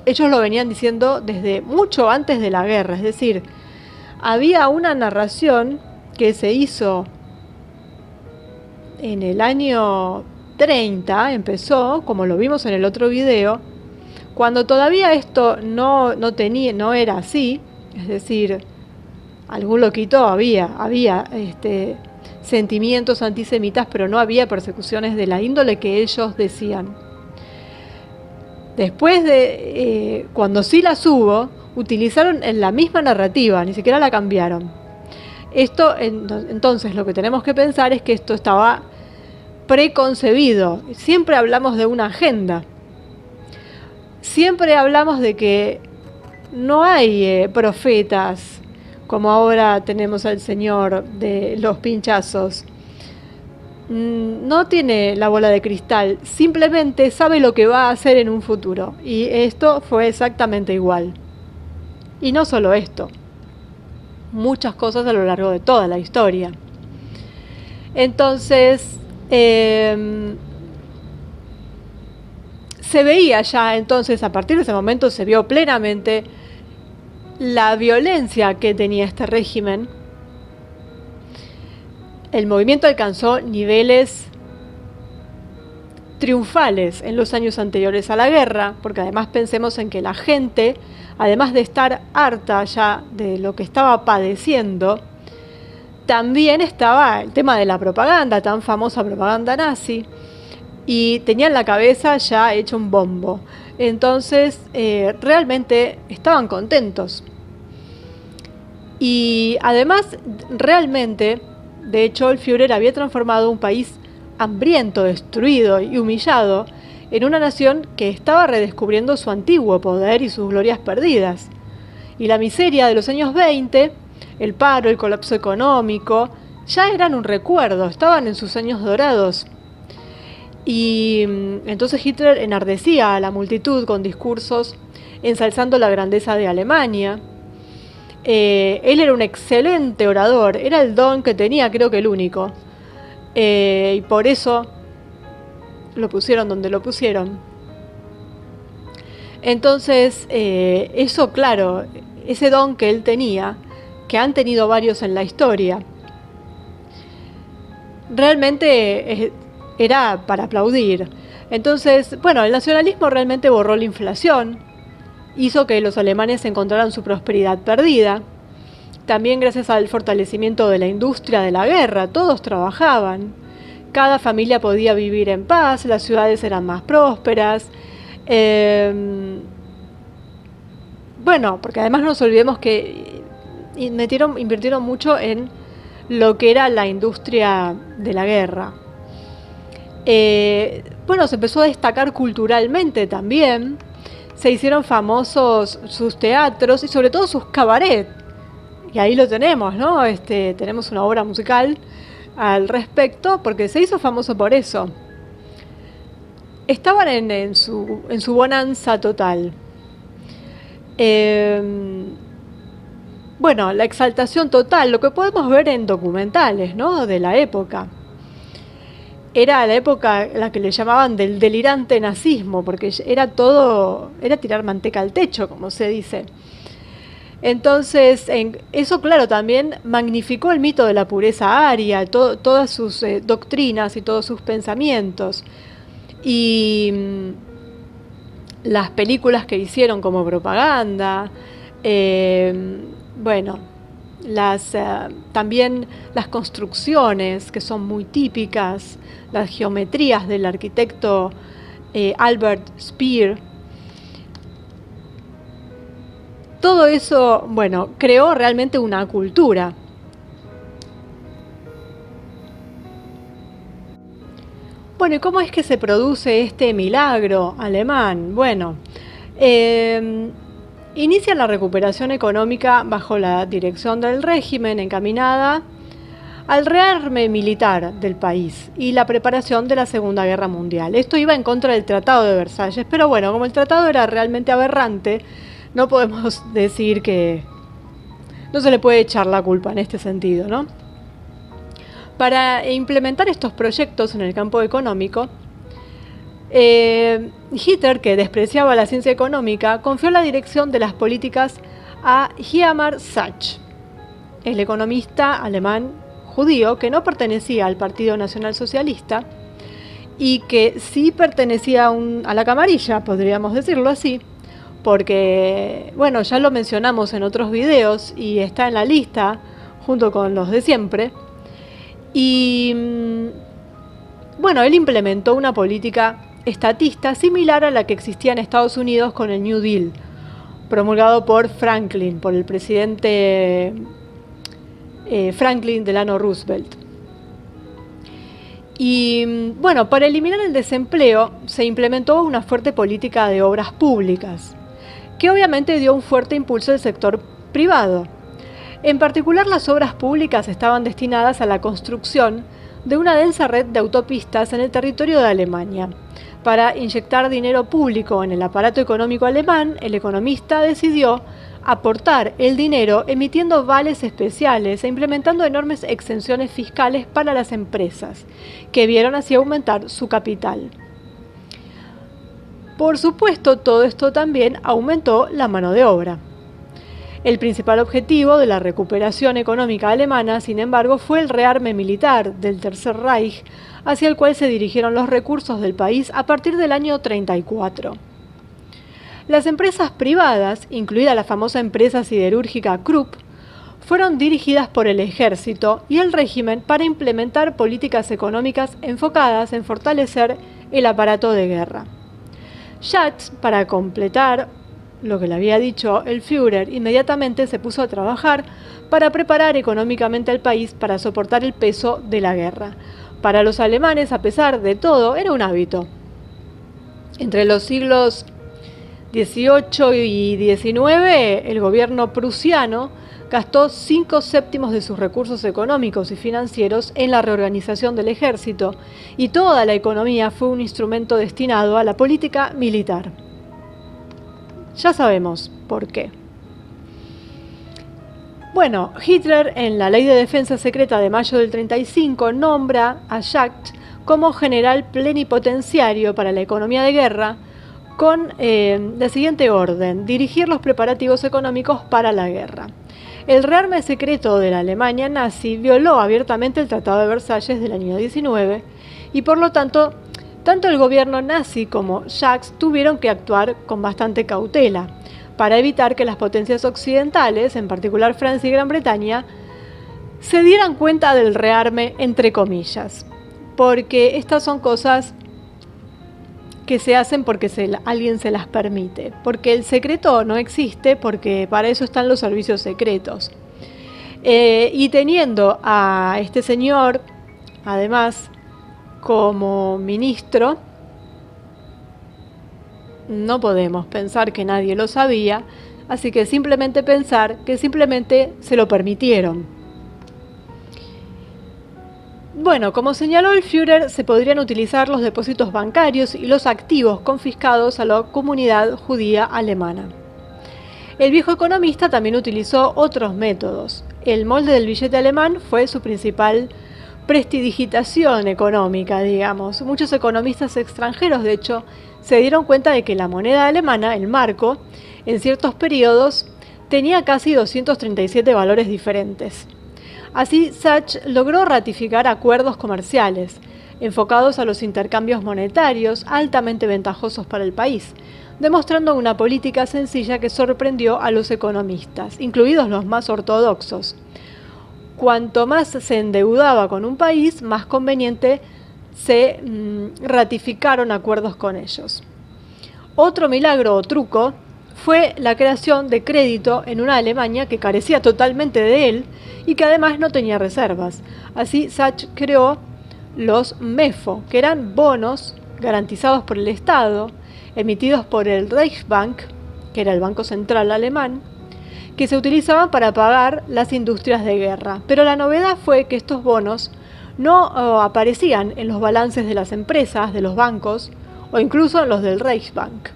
Ellos lo venían diciendo desde mucho antes de la guerra, es decir, había una narración que se hizo en el año 30, empezó, como lo vimos en el otro video, cuando todavía esto no era así, es decir, algún loquito había sentimientos antisemitas, pero no había persecuciones de la índole que ellos decían. Después de, cuando sí las hubo, utilizaron la misma narrativa, ni siquiera la cambiaron. Entonces lo que tenemos que pensar es que esto estaba preconcebido. Siempre hablamos de una agenda. Siempre hablamos de que no hay profetas, como ahora tenemos al señor de los pinchazos. No tiene la bola de cristal, simplemente sabe lo que va a hacer en un futuro. Y esto fue exactamente igual. Y no solo esto, muchas cosas a lo largo de toda la historia. Entonces, se veía ya, entonces a partir de ese momento se vio plenamente la violencia que tenía este régimen. El movimiento alcanzó niveles triunfales en los años anteriores a la guerra, porque además pensemos en que la gente, además de estar harta ya de lo que estaba padeciendo, también estaba el tema de la propaganda, tan famosa propaganda nazi, y tenían la cabeza ya hecha un bombo. Entonces, realmente estaban contentos. Y además, realmente, de hecho, el Führer había transformado un país hambriento, destruido y humillado en una nación que estaba redescubriendo su antiguo poder y sus glorias perdidas. Y la miseria de los años 20, el paro, el colapso económico, ya eran un recuerdo, estaban en sus años dorados. Y entonces Hitler enardecía a la multitud con discursos ensalzando la grandeza de Alemania. Él era un excelente orador, era el don que tenía, creo que el único. Y por eso lo pusieron donde lo pusieron. Entonces, eso, claro, ese don que él tenía, que han tenido varios en la historia, realmente era para aplaudir. Entonces, bueno, el nacionalismo realmente borró la inflación, hizo que los alemanes encontraran su prosperidad perdida. También gracias al fortalecimiento de la industria de la guerra, todos trabajaban. Cada familia podía vivir en paz, las ciudades eran más prósperas. Bueno, porque además no nos olvidemos que invirtieron mucho en lo que era la industria de la guerra. Bueno, se empezó a destacar culturalmente también. se hicieron famosos sus teatros y sobre todo sus cabaret. Y ahí lo tenemos, ¿no? Tenemos una obra musical al respecto porque se hizo famoso por eso. Estaban en su bonanza total. Bueno, la exaltación total, lo que podemos ver en documentales, ¿no? De la época. Era la época la que le llamaban del delirante nazismo, porque era tirar manteca al techo, como se dice. Entonces, eso, claro, también magnificó el mito de la pureza aria, todas sus doctrinas y todos sus pensamientos. Y las películas que hicieron como propaganda, bueno, también las construcciones que son muy típicas, las geometrías del arquitecto Albert Speer. Todo eso, bueno, creó realmente una cultura. Bueno, ¿y cómo es que se produce este milagro alemán? Bueno, inicia la recuperación económica bajo la dirección del régimen encaminada al rearme militar del país y la preparación de la Segunda Guerra Mundial. Esto iba en contra del Tratado de Versalles, pero bueno, como el tratado era realmente aberrante, no podemos decir que no se le puede echar la culpa en este sentido, ¿no? Para implementar estos proyectos en el campo económico, Hitler, que despreciaba la ciencia económica, confió la dirección de las políticas a Hjalmar Sachs, el economista alemán judío que no pertenecía al Partido Nacional Socialista y que sí pertenecía a la camarilla, podríamos decirlo así, porque, bueno, ya lo mencionamos en otros videos y está en la lista junto con los de siempre. Y bueno, él implementó una política estatista similar a la que existía en Estados Unidos con el New Deal, promulgado por el presidente Franklin Delano Roosevelt. Y bueno, para eliminar el desempleo se implementó una fuerte política de obras públicas, que obviamente dio un fuerte impulso al sector privado. En particular, las obras públicas estaban destinadas a la construcción de una densa red de autopistas en el territorio de Alemania. Para inyectar dinero público en el aparato económico alemán, el economista decidió aportar el dinero emitiendo vales especiales e implementando enormes exenciones fiscales para las empresas, que vieron así aumentar su capital. Por supuesto, todo esto también aumentó la mano de obra. El principal objetivo de la recuperación económica alemana, sin embargo, fue el rearme militar del Tercer Reich, hacia el cual se dirigieron los recursos del país a partir del año 1934. Las empresas privadas, incluida la famosa empresa siderúrgica Krupp, fueron dirigidas por el ejército y el régimen para implementar políticas económicas enfocadas en fortalecer el aparato de guerra. Schatz, para completar lo que le había dicho el Führer, inmediatamente se puso a trabajar para preparar económicamente al país para soportar el peso de la guerra. Para los alemanes, a pesar de todo, era un hábito. Entre los siglos XVIII y XIX, el gobierno prusiano gastó 5/7 de sus recursos económicos y financieros en la reorganización del ejército, y toda la economía fue un instrumento destinado a la política militar. Ya sabemos por qué. Bueno, Hitler, en la Ley de Defensa Secreta de mayo del 1935, nombra a Schacht como general plenipotenciario para la economía de guerra, con la siguiente orden: dirigir los preparativos económicos para la guerra. El rearme secreto de la Alemania nazi violó abiertamente el Tratado de Versalles del año 19 y por lo tanto el gobierno nazi como Schacht tuvieron que actuar con bastante cautela para evitar que las potencias occidentales, en particular Francia y Gran Bretaña, se dieran cuenta del rearme entre comillas, porque estas son cosas que se hacen porque alguien se las permite, porque el secreto no existe, porque para eso están los servicios secretos. Y teniendo a este señor, además, como ministro, no podemos pensar que nadie lo sabía, así que simplemente pensar que simplemente se lo permitieron. Bueno, como señaló el Führer, se podrían utilizar los depósitos bancarios y los activos confiscados a la comunidad judía alemana. El viejo economista también utilizó otros métodos. El molde del billete alemán fue su principal prestidigitación económica, digamos. Muchos economistas extranjeros, de hecho, se dieron cuenta de que la moneda alemana, el marco, en ciertos periodos tenía casi 237 valores diferentes. Así, Sachs logró ratificar acuerdos comerciales enfocados a los intercambios monetarios altamente ventajosos para el país, demostrando una política sencilla que sorprendió a los economistas, incluidos los más ortodoxos. Cuanto más se endeudaba con un país, más conveniente se ratificaron acuerdos con ellos. Otro milagro o truco fue la creación de crédito en una Alemania que carecía totalmente de él y que además no tenía reservas. Así Sachs creó los MEFO, que eran bonos garantizados por el Estado, emitidos por el Reichsbank, que era el Banco Central alemán, que se utilizaban para pagar las industrias de guerra. Pero la novedad fue que estos bonos no aparecían en los balances de las empresas, de los bancos, o incluso en los del Reichsbank.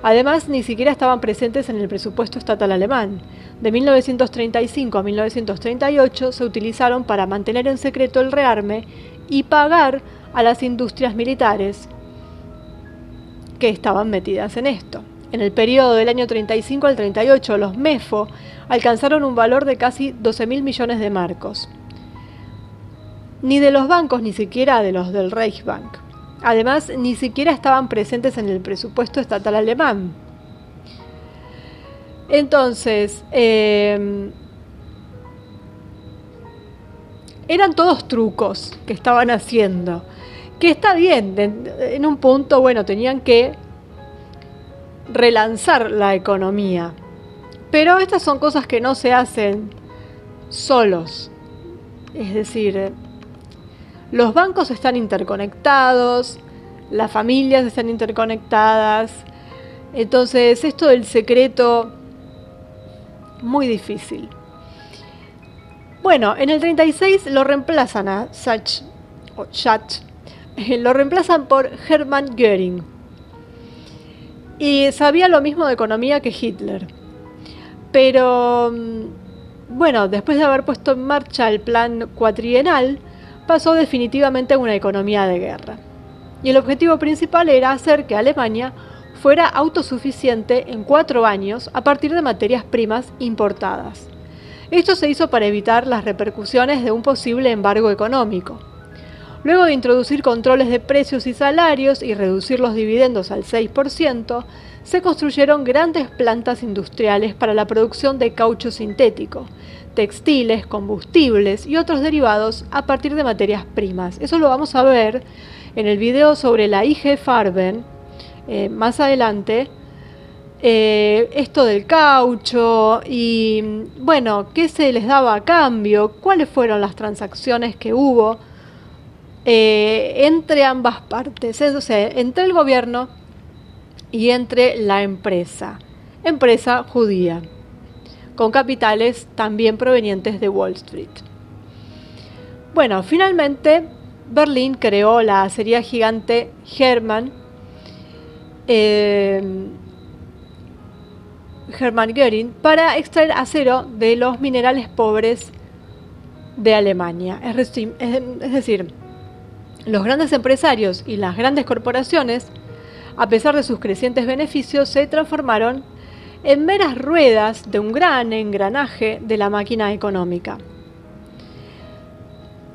Además, ni siquiera estaban presentes en el presupuesto estatal alemán. De 1935 a 1938 se utilizaron para mantener en secreto el rearme y pagar a las industrias militares que estaban metidas en esto. En el periodo del año 35 al 38, los MEFO alcanzaron un valor de casi 12.000 millones de marcos. Ni de los bancos, ni siquiera de los del Reichsbank. Además, ni siquiera estaban presentes en el presupuesto estatal alemán. Entonces, eran todos trucos que estaban haciendo. Que está bien, en un punto, bueno, tenían que relanzar la economía. Pero estas son cosas que no se hacen solos. Es decir, los bancos están interconectados, las familias están interconectadas. Entonces, esto del secreto, muy difícil. Bueno, en el 36 lo reemplazan a Sachs, lo reemplazan por Hermann Göring. Y sabía lo mismo de economía que Hitler. Pero, bueno, después de haber puesto en marcha el plan cuatrienal, pasó definitivamente a una economía de guerra. Y el objetivo principal era hacer que Alemania fuera autosuficiente en 4 años a partir de materias primas importadas. Esto se hizo para evitar las repercusiones de un posible embargo económico. Luego de introducir controles de precios y salarios y reducir los dividendos al 6%, se construyeron grandes plantas industriales para la producción de caucho sintético, textiles, combustibles y otros derivados a partir de materias primas. Eso lo vamos a ver en el video sobre la IG Farben, más adelante. Esto del caucho y, bueno, qué se les daba a cambio, cuáles fueron las transacciones que hubo entre ambas partes, o sea, entre el gobierno y entre la empresa judía, con capitales también provenientes de Wall Street. Bueno, finalmente Berlín creó la acería gigante Hermann Göring para extraer acero de los minerales pobres de Alemania. Es decir, los grandes empresarios y las grandes corporaciones, a pesar de sus crecientes beneficios, se transformaron en meras ruedas de un gran engranaje de la máquina económica.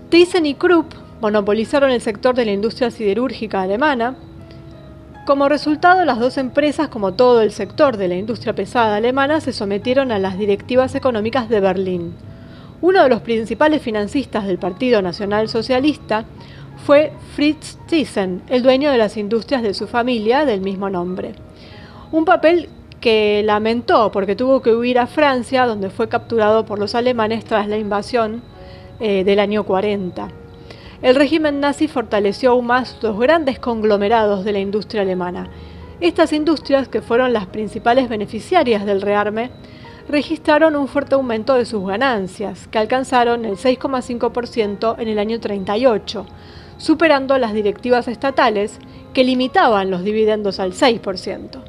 Thyssen y Krupp monopolizaron el sector de la industria siderúrgica alemana. Como resultado, las dos empresas, como todo el sector de la industria pesada alemana, se sometieron a las directivas económicas de Berlín. Uno de los principales financistas del Partido Nacional Socialista fue Fritz Thyssen, el dueño de las industrias de su familia del mismo nombre. Un papel que lamentó porque tuvo que huir a Francia, donde fue capturado por los alemanes tras la invasión del año 40. El régimen nazi fortaleció aún más los grandes conglomerados de la industria alemana. Estas industrias, que fueron las principales beneficiarias del rearme, registraron un fuerte aumento de sus ganancias, que alcanzaron el 6,5% en el año 38, superando las directivas estatales que limitaban los dividendos al 6%.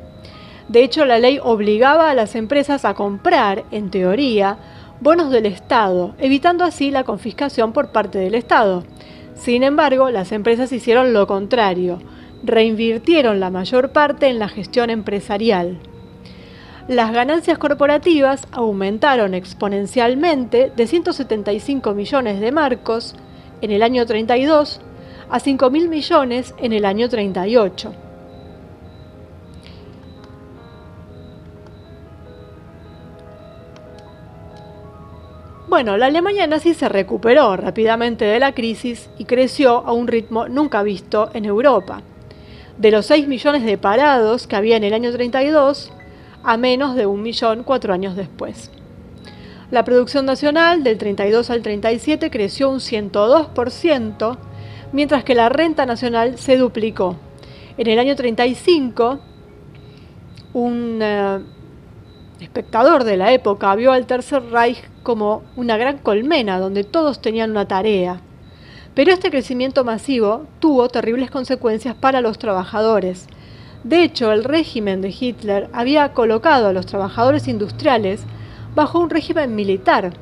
De hecho, la ley obligaba a las empresas a comprar, en teoría, bonos del Estado, evitando así la confiscación por parte del Estado. Sin embargo, las empresas hicieron lo contrario, reinvirtieron la mayor parte en la gestión empresarial. Las ganancias corporativas aumentaron exponencialmente de 175 millones de marcos en el año 32 a 5.000 millones en el año 38. Bueno, la Alemania nazi se recuperó rápidamente de la crisis y creció a un ritmo nunca visto en Europa. De los 6 millones de parados que había en el año 32, a menos de 1 millón 4 años después. La producción nacional del 32 al 37 creció un 102%, mientras que la renta nacional se duplicó. En el año 35, un espectador de la época vio al Tercer Reich como una gran colmena donde todos tenían una tarea. Pero este crecimiento masivo tuvo terribles consecuencias para los trabajadores. De hecho, el régimen de Hitler había colocado a los trabajadores industriales bajo un régimen militar,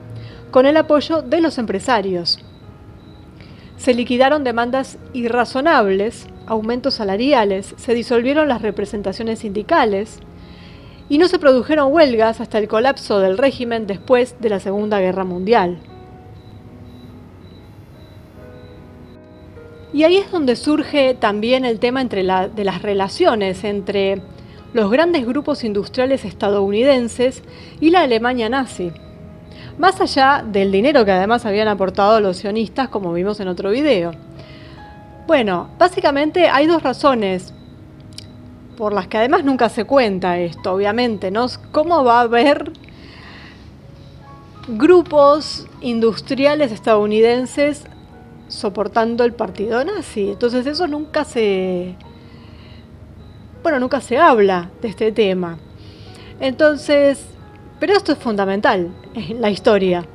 con el apoyo de los empresarios. Se liquidaron demandas irrazonables, aumentos salariales, se disolvieron las representaciones sindicales y no se produjeron huelgas hasta el colapso del régimen después de la Segunda Guerra Mundial. Y ahí es donde surge también el tema de las relaciones entre los grandes grupos industriales estadounidenses y la Alemania nazi. Más allá del dinero que además habían aportado los sionistas, como vimos en otro video. Bueno, básicamente hay dos razones por las que además nunca se cuenta esto, obviamente, ¿no? ¿Cómo va a haber grupos industriales estadounidenses soportando el partido nazi? Entonces eso nunca se habla de este tema. Entonces, pero esto es fundamental en la historia.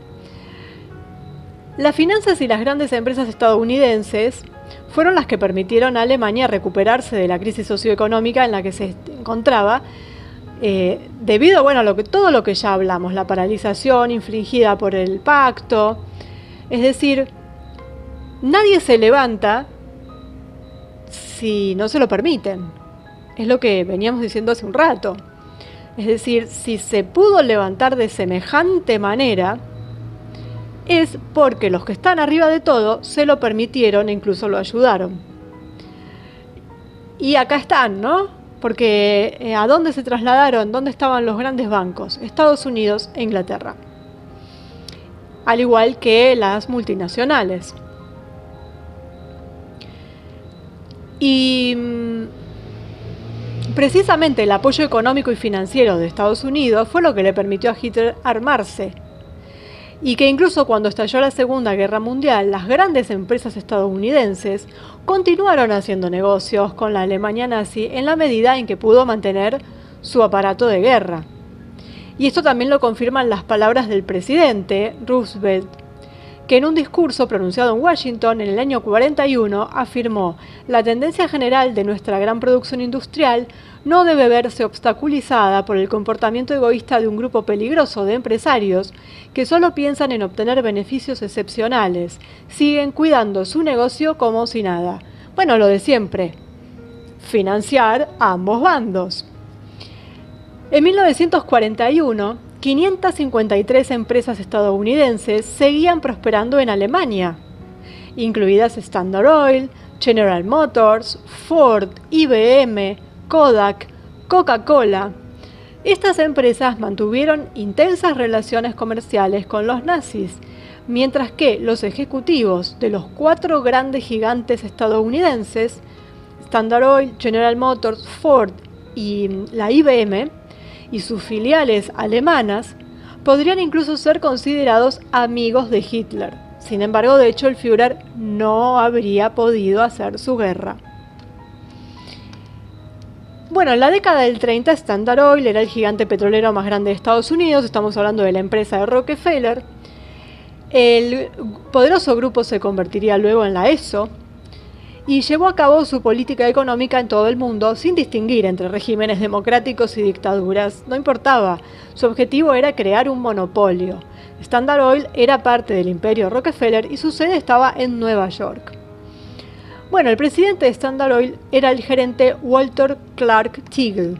Las finanzas y las grandes empresas estadounidenses fueron las que permitieron a Alemania recuperarse de la crisis socioeconómica en la que se encontraba, debido a todo lo que ya hablamos, la paralización infligida por el pacto. Es decir, nadie se levanta si no se lo permiten. Es lo que veníamos diciendo hace un rato. Es decir, si se pudo levantar de semejante manera, es porque los que están arriba de todo se lo permitieron e incluso lo ayudaron. Y acá están, ¿no? Porque ¿a dónde se trasladaron? ¿Dónde estaban los grandes bancos? Estados Unidos e Inglaterra. Al igual que las multinacionales. Y precisamente el apoyo económico y financiero de Estados Unidos fue lo que le permitió a Hitler armarse. Y que incluso cuando estalló la Segunda Guerra Mundial, las grandes empresas estadounidenses continuaron haciendo negocios con la Alemania nazi en la medida en que pudo mantener su aparato de guerra. Y esto también lo confirman las palabras del presidente Roosevelt, que en un discurso pronunciado en Washington en el año 41 afirmó: la tendencia general de nuestra gran producción industrial no debe verse obstaculizada por el comportamiento egoísta de un grupo peligroso de empresarios que solo piensan en obtener beneficios excepcionales, siguen cuidando su negocio como si nada. Bueno, lo de siempre, financiar a ambos bandos. En 1941, 553 empresas estadounidenses seguían prosperando en Alemania, incluidas Standard Oil, General Motors, Ford, IBM, Kodak, Coca-Cola. Estas empresas mantuvieron intensas relaciones comerciales con los nazis, mientras que los ejecutivos de los 4 grandes gigantes estadounidenses, Standard Oil, General Motors, Ford y la IBM, y sus filiales alemanas, podrían incluso ser considerados amigos de Hitler. Sin embargo, de hecho, el Führer no habría podido hacer su guerra. Bueno, en la década del 30 Standard Oil era el gigante petrolero más grande de Estados Unidos, estamos hablando de la empresa de Rockefeller. El poderoso grupo se convertiría luego en la ESO y llevó a cabo su política económica en todo el mundo sin distinguir entre regímenes democráticos y dictaduras. No importaba, su objetivo era crear un monopolio. Standard Oil era parte del imperio Rockefeller y su sede estaba en Nueva York. Bueno, el presidente de Standard Oil era el gerente Walter Clark Teagle.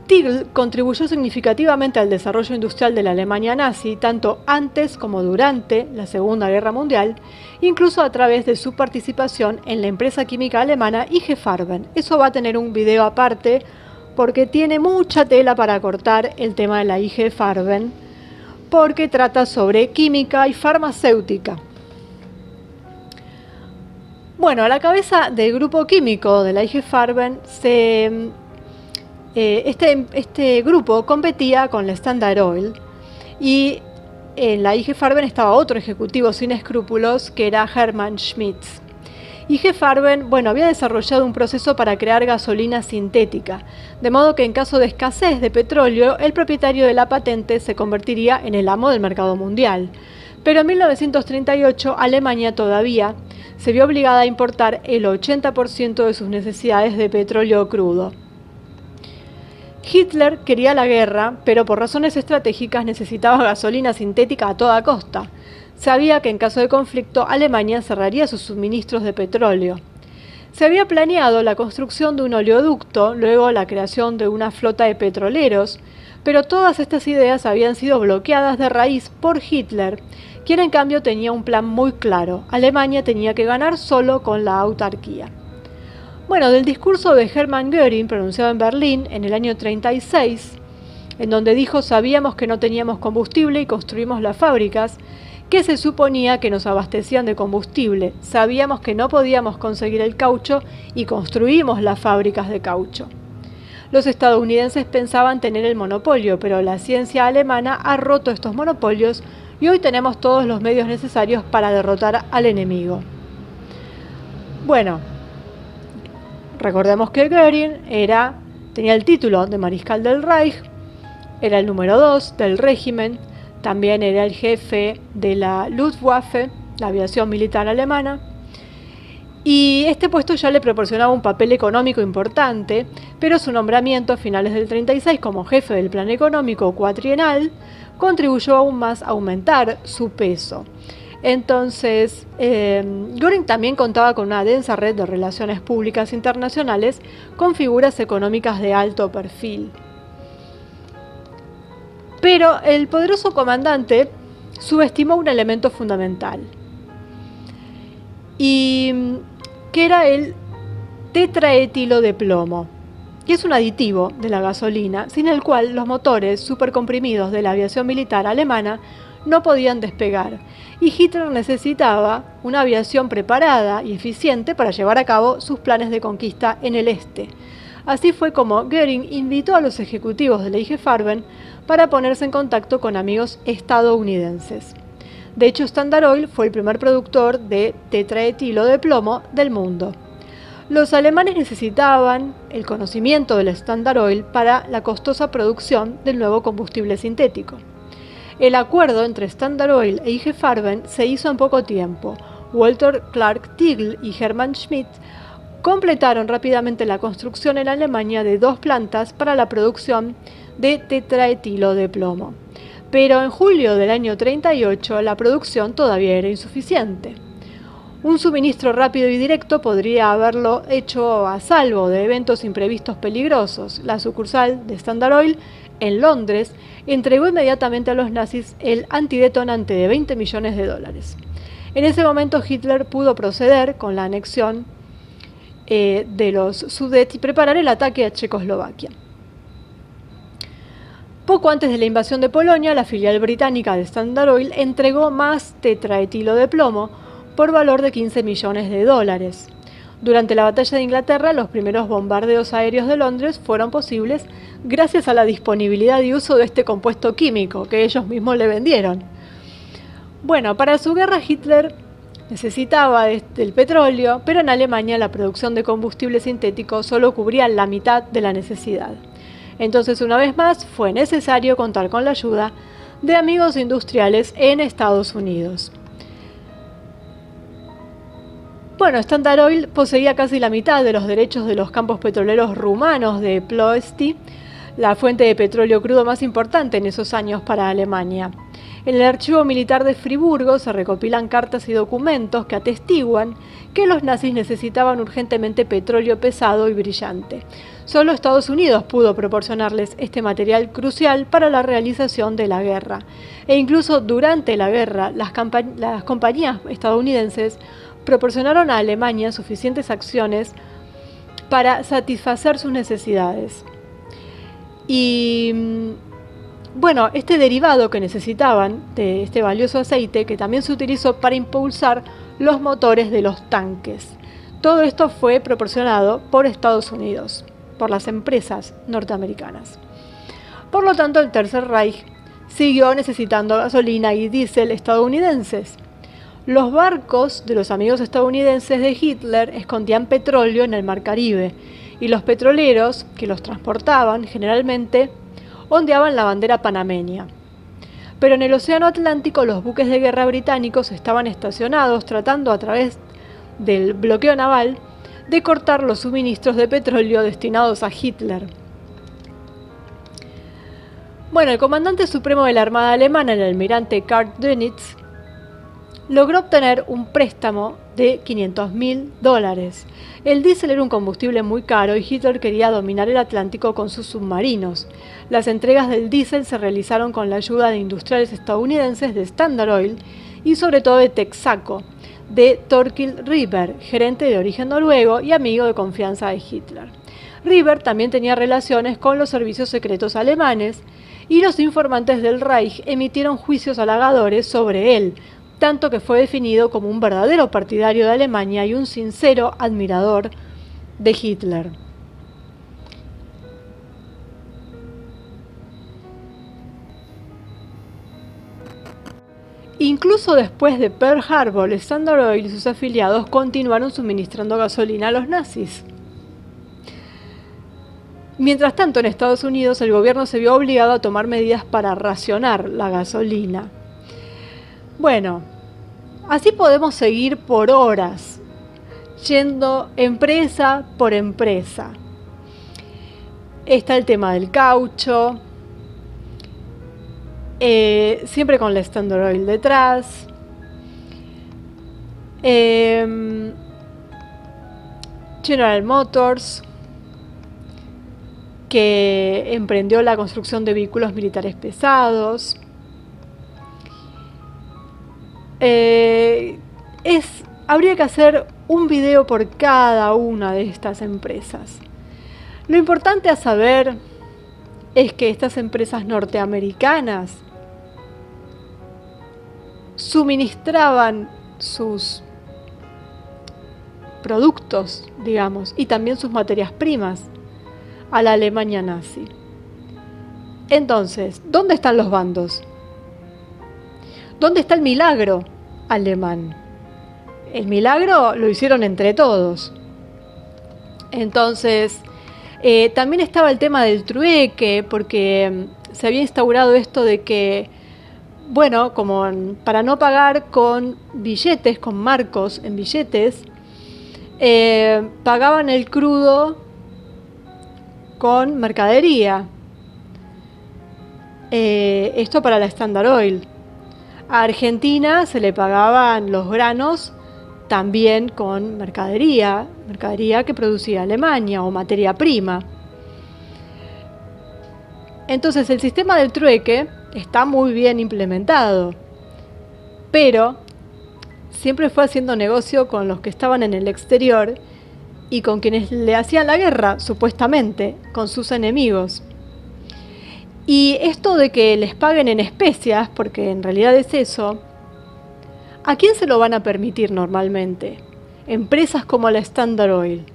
Teagle contribuyó significativamente al desarrollo industrial de la Alemania nazi, tanto antes como durante la Segunda Guerra Mundial, incluso a través de su participación en la empresa química alemana IG Farben. Eso va a tener un video aparte porque tiene mucha tela para cortar el tema de la IG Farben, porque trata sobre química y farmacéutica. Bueno, a la cabeza del grupo químico de la IG Farben este grupo competía con la Standard Oil y en la IG Farben estaba otro ejecutivo sin escrúpulos que era Hermann Schmitz. IG Farben, había desarrollado un proceso para crear gasolina sintética, de modo que en caso de escasez de petróleo, el propietario de la patente se convertiría en el amo del mercado mundial. Pero en 1938 Alemania todavía se vio obligada a importar el 80% de sus necesidades de petróleo crudo. Hitler quería la guerra, pero por razones estratégicas necesitaba gasolina sintética a toda costa. Sabía que en caso de conflicto Alemania cerraría sus suministros de petróleo. Se había planeado la construcción de un oleoducto, luego la creación de una flota de petroleros, pero todas estas ideas habían sido bloqueadas de raíz por Hitler, quien en cambio tenía un plan muy claro. Alemania tenía que ganar solo con la autarquía. Del discurso de Hermann Göring pronunciado en Berlín en el año 36, en donde dijo: sabíamos que no teníamos combustible y construimos las fábricas, que se suponía que nos abastecían de combustible, sabíamos que no podíamos conseguir el caucho y construimos las fábricas de caucho. Los estadounidenses pensaban tener el monopolio, pero la ciencia alemana ha roto estos monopolios y hoy tenemos todos los medios necesarios para derrotar al enemigo. Recordemos que Göring tenía el título de mariscal del Reich, era el número 2 del régimen, también era el jefe de la Luftwaffe, la aviación militar alemana, y este puesto ya le proporcionaba un papel económico importante, pero su nombramiento a finales del 36 como jefe del plan económico cuatrienal contribuyó aún más a aumentar su peso. Entonces, Göring también contaba con una densa red de relaciones públicas internacionales con figuras económicas de alto perfil. Pero el poderoso comandante subestimó un elemento fundamental, y que era el tetraetilo de plomo, que es un aditivo de la gasolina, sin el cual los motores supercomprimidos de la aviación militar alemana no podían despegar, y Hitler necesitaba una aviación preparada y eficiente para llevar a cabo sus planes de conquista en el este. Así fue como Göring invitó a los ejecutivos de la IG Farben para ponerse en contacto con amigos estadounidenses. De hecho, Standard Oil fue el primer productor de tetraetilo de plomo del mundo. Los alemanes necesitaban el conocimiento del Standard Oil para la costosa producción del nuevo combustible sintético. El acuerdo entre Standard Oil e IG Farben se hizo en poco tiempo. Walter Clark Teagle y Hermann Schmidt completaron rápidamente la construcción en Alemania de 2 plantas para la producción de tetraetilo de plomo. Pero en julio del año 38 la producción todavía era insuficiente. Un suministro rápido y directo podría haberlo hecho a salvo de eventos imprevistos peligrosos. La sucursal de Standard Oil en Londres entregó inmediatamente a los nazis el antidetonante de $20 millones. En ese momento Hitler pudo proceder con la anexión de los Sudets y preparar el ataque a Checoslovaquia. Poco antes de la invasión de Polonia, la filial británica de Standard Oil entregó más tetraetilo de plomo por valor de $15 millones. Durante la batalla de Inglaterra, los primeros bombardeos aéreos de Londres fueron posibles gracias a la disponibilidad y uso de este compuesto químico que ellos mismos le vendieron. Para su guerra Hitler necesitaba del petróleo, pero en Alemania la producción de combustible sintético solo cubría la mitad de la necesidad. Entonces, una vez más, fue necesario contar con la ayuda de amigos industriales en Estados Unidos. Bueno, Standard Oil poseía casi la mitad de los derechos de los campos petroleros rumanos de Ploesti, la fuente de petróleo crudo más importante en esos años para Alemania. En el archivo militar de Friburgo se recopilan cartas y documentos que atestiguan que los nazis necesitaban urgentemente petróleo pesado y brillante. Solo Estados Unidos pudo proporcionarles este material crucial para la realización de la guerra. E incluso durante la guerra, las compañías estadounidenses proporcionaron a Alemania suficientes acciones para satisfacer sus necesidades. Y bueno, este derivado que necesitaban de este valioso aceite, que también se utilizó para impulsar los motores de los tanques. Todo esto fue proporcionado por Estados Unidos, por las empresas norteamericanas. Por lo tanto, el Tercer Reich siguió necesitando gasolina y diésel estadounidenses. Los barcos de los amigos estadounidenses de Hitler escondían petróleo en el Mar Caribe, y los petroleros que los transportaban generalmente ondeaban la bandera panameña. Pero en el Océano Atlántico los buques de guerra británicos estaban estacionados tratando a través del bloqueo naval de cortar los suministros de petróleo destinados a Hitler. Bueno, el comandante supremo de la Armada Alemana, el almirante Karl Dönitz, logró obtener un préstamo de $500.000. El diésel era un combustible muy caro y Hitler quería dominar el Atlántico con sus submarinos. Las entregas del diésel se realizaron con la ayuda de industriales estadounidenses de Standard Oil y sobre todo de Texaco, de Torkild Rieber, gerente de origen noruego y amigo de confianza de Hitler. Rieber también tenía relaciones con los servicios secretos alemanes y los informantes del Reich emitieron juicios halagadores sobre él, tanto que fue definido como un verdadero partidario de Alemania y un sincero admirador de Hitler. Incluso después de Pearl Harbor, Standard Oil y sus afiliados continuaron suministrando gasolina a los nazis. Mientras tanto, en Estados Unidos, el gobierno se vio obligado a tomar medidas para racionar la gasolina. Bueno, así podemos seguir por horas, yendo empresa por empresa. Está el tema del caucho, siempre con la Standard Oil detrás. General Motors, que emprendió la construcción de vehículos militares pesados. Habría que hacer un video por cada una de estas empresas. Lo importante a saber es que estas empresas norteamericanas suministraban sus productos, digamos, y también sus materias primas a la Alemania nazi. Entonces, ¿dónde están los bandos? ¿Dónde está el milagro alemán? El milagro lo hicieron entre todos. Entonces, también estaba el tema del trueque, porque se había instaurado esto de que, bueno, como para no pagar con billetes, con marcos en billetes, pagaban el crudo con mercadería. Esto para la Standard Oil. A Argentina se le pagaban los granos también con mercadería que producía Alemania o materia prima. Entonces el sistema del trueque está muy bien implementado, pero siempre fue haciendo negocio con los que estaban en el exterior y con quienes le hacían la guerra, supuestamente, con sus enemigos. Y esto de que les paguen en especias, porque en realidad es eso, ¿a quién se lo van a permitir normalmente? Empresas como la Standard Oil.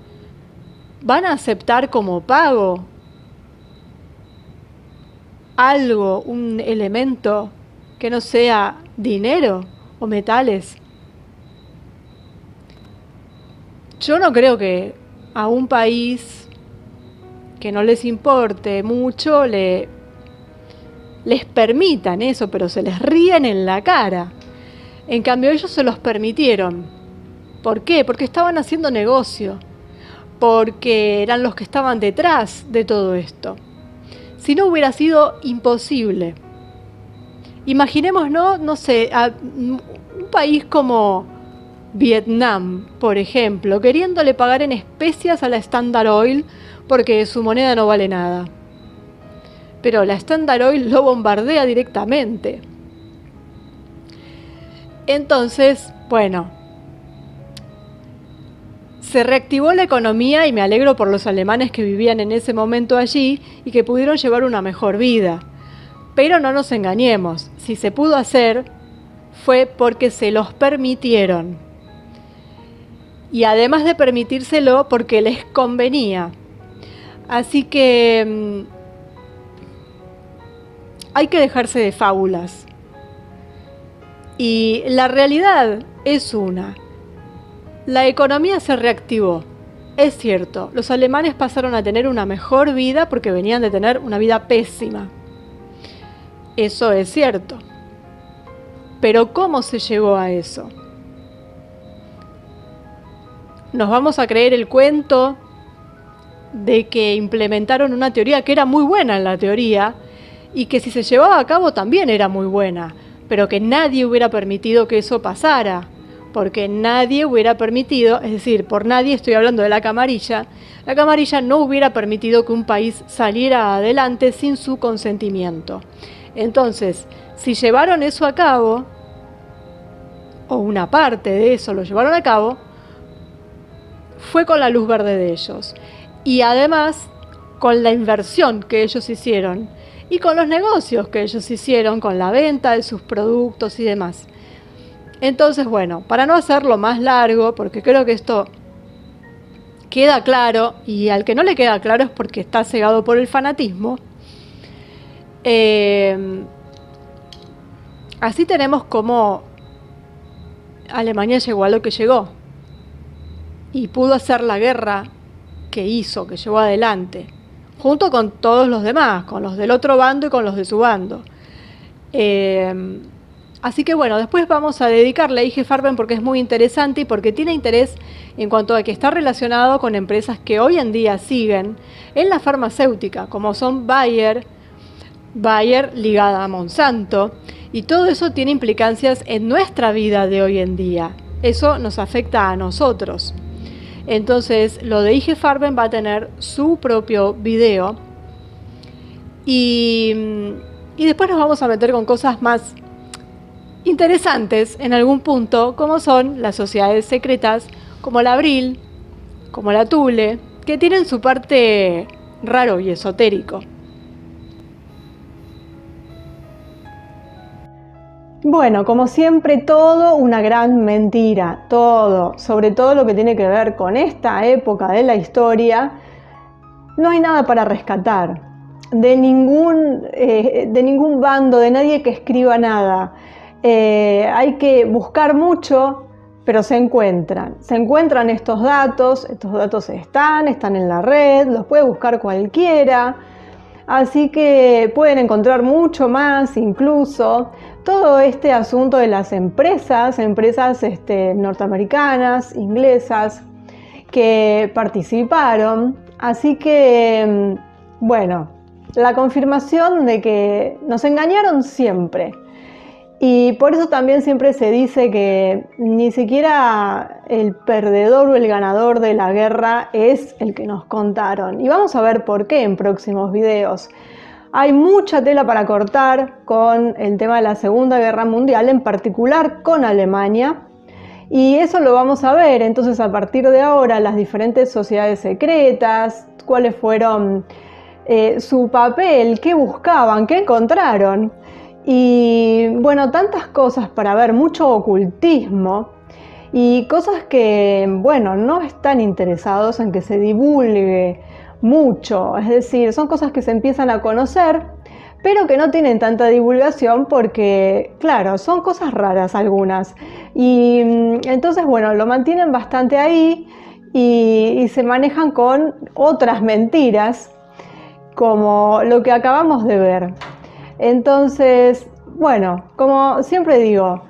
¿Van a aceptar como pago algo, un elemento que no sea dinero o metales? Yo no creo que a un país que no les importe mucho les permitan eso, pero se les ríen en la cara. En cambio ellos se los permitieron. ¿Por qué? Porque estaban haciendo negocio, porque eran los que estaban detrás de todo esto. Si no, hubiera sido imposible. Imaginémonos, no sé, a un país como Vietnam, por ejemplo, queriéndole pagar en especias a la Standard Oil porque su moneda no vale nada. Pero la Standard Oil lo bombardea directamente. Entonces, bueno, se reactivó la economía y me alegro por los alemanes que vivían en ese momento allí y que pudieron llevar una mejor vida. Pero no nos engañemos, si se pudo hacer fue porque se los permitieron. Y además de permitírselo, porque les convenía. Así que hay que dejarse de fábulas. Y la realidad es una. La economía se reactivó. Es cierto, los alemanes pasaron a tener una mejor vida porque venían de tener una vida pésima. Eso es cierto. Pero ¿cómo se llegó a eso? ¿Nos vamos a creer el cuento de que implementaron una teoría que era muy buena en la teoría y que si se llevaba a cabo también era muy buena, pero que nadie hubiera permitido que eso pasara? Porque nadie hubiera permitido, es decir, por nadie estoy hablando de la camarilla no hubiera permitido que un país saliera adelante sin su consentimiento. Entonces, si llevaron eso a cabo, o una parte de eso lo llevaron a cabo, fue con la luz verde de ellos. Y además, con la inversión que ellos hicieron, y con los negocios que ellos hicieron, con la venta de sus productos y demás. Entonces, bueno, para no hacerlo más largo, porque creo que esto queda claro, y al que no le queda claro es porque está cegado por el fanatismo, así tenemos como Alemania llegó a lo que llegó y pudo hacer la guerra que hizo, que llevó adelante, junto con todos los demás, con los del otro bando y con los de su bando. Así que bueno, después vamos a dedicarle a IG Farben porque es muy interesante y porque tiene interés en cuanto a que está relacionado con empresas que hoy en día siguen en la farmacéutica, como son Bayer ligada a Monsanto, y todo eso tiene implicancias en nuestra vida de hoy en día. Eso nos afecta a nosotros. Entonces, lo de IG Farben va a tener su propio video y después nos vamos a meter con cosas más interesantes en algún punto, como son las sociedades secretas, como la Abril, como la Thule, que tienen su parte raro y esotérico. Bueno, como siempre, todo una gran mentira, todo, sobre todo lo que tiene que ver con esta época de la historia, no hay nada para rescatar, de ningún bando, de nadie que escriba nada. Hay que buscar mucho, pero se encuentran estos datos están en la red, los puede buscar cualquiera. Así que pueden encontrar mucho más, incluso todo este asunto de las empresas norteamericanas, inglesas, que participaron. Así que, bueno, la confirmación de que nos engañaron siempre. Y por eso también siempre se dice que ni siquiera el perdedor o el ganador de la guerra es el que nos contaron. Y vamos a ver por qué en próximos videos. Hay mucha tela para cortar con el tema de la Segunda Guerra Mundial, en particular con Alemania. Y eso lo vamos a ver. Entonces, a partir de ahora, las diferentes sociedades secretas, cuáles fueron su papel, qué buscaban, qué encontraron. Y bueno, tantas cosas para ver, mucho ocultismo y cosas que, bueno, no están interesados en que se divulgue mucho. Es decir, son cosas que se empiezan a conocer, pero que no tienen tanta divulgación porque, claro, son cosas raras algunas. Y entonces, bueno, lo mantienen bastante ahí y se manejan con otras mentiras, como lo que acabamos de ver. Entonces, bueno, como siempre digo,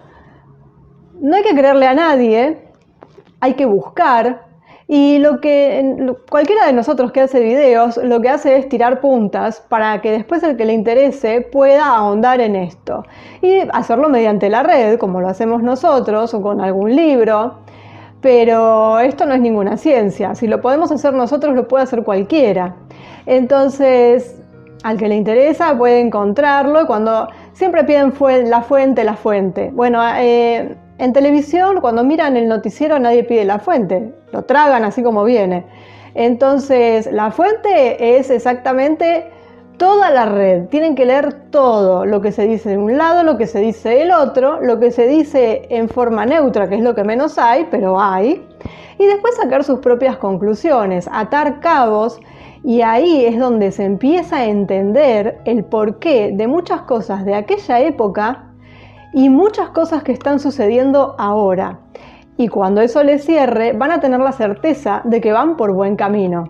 no hay que creerle a nadie, hay que buscar, y cualquiera de nosotros que hace videos, lo que hace es tirar puntas para que después el que le interese pueda ahondar en esto. Y hacerlo mediante la red, como lo hacemos nosotros, o con algún libro. Pero esto no es ninguna ciencia. Si lo podemos hacer nosotros, lo puede hacer cualquiera. Entonces, al que le interesa puede encontrarlo. Cuando siempre piden la fuente. Bueno, en televisión, cuando miran el noticiero, nadie pide la fuente. Lo tragan así como viene. Entonces, la fuente es exactamente toda la red. Tienen que leer todo lo que se dice de un lado, lo que se dice del otro, lo que se dice en forma neutra, que es lo que menos hay, pero hay. Y después sacar sus propias conclusiones, atar cabos. Y ahí es donde se empieza a entender el porqué de muchas cosas de aquella época y muchas cosas que están sucediendo ahora. Y cuando eso les cierre, van a tener la certeza de que van por buen camino.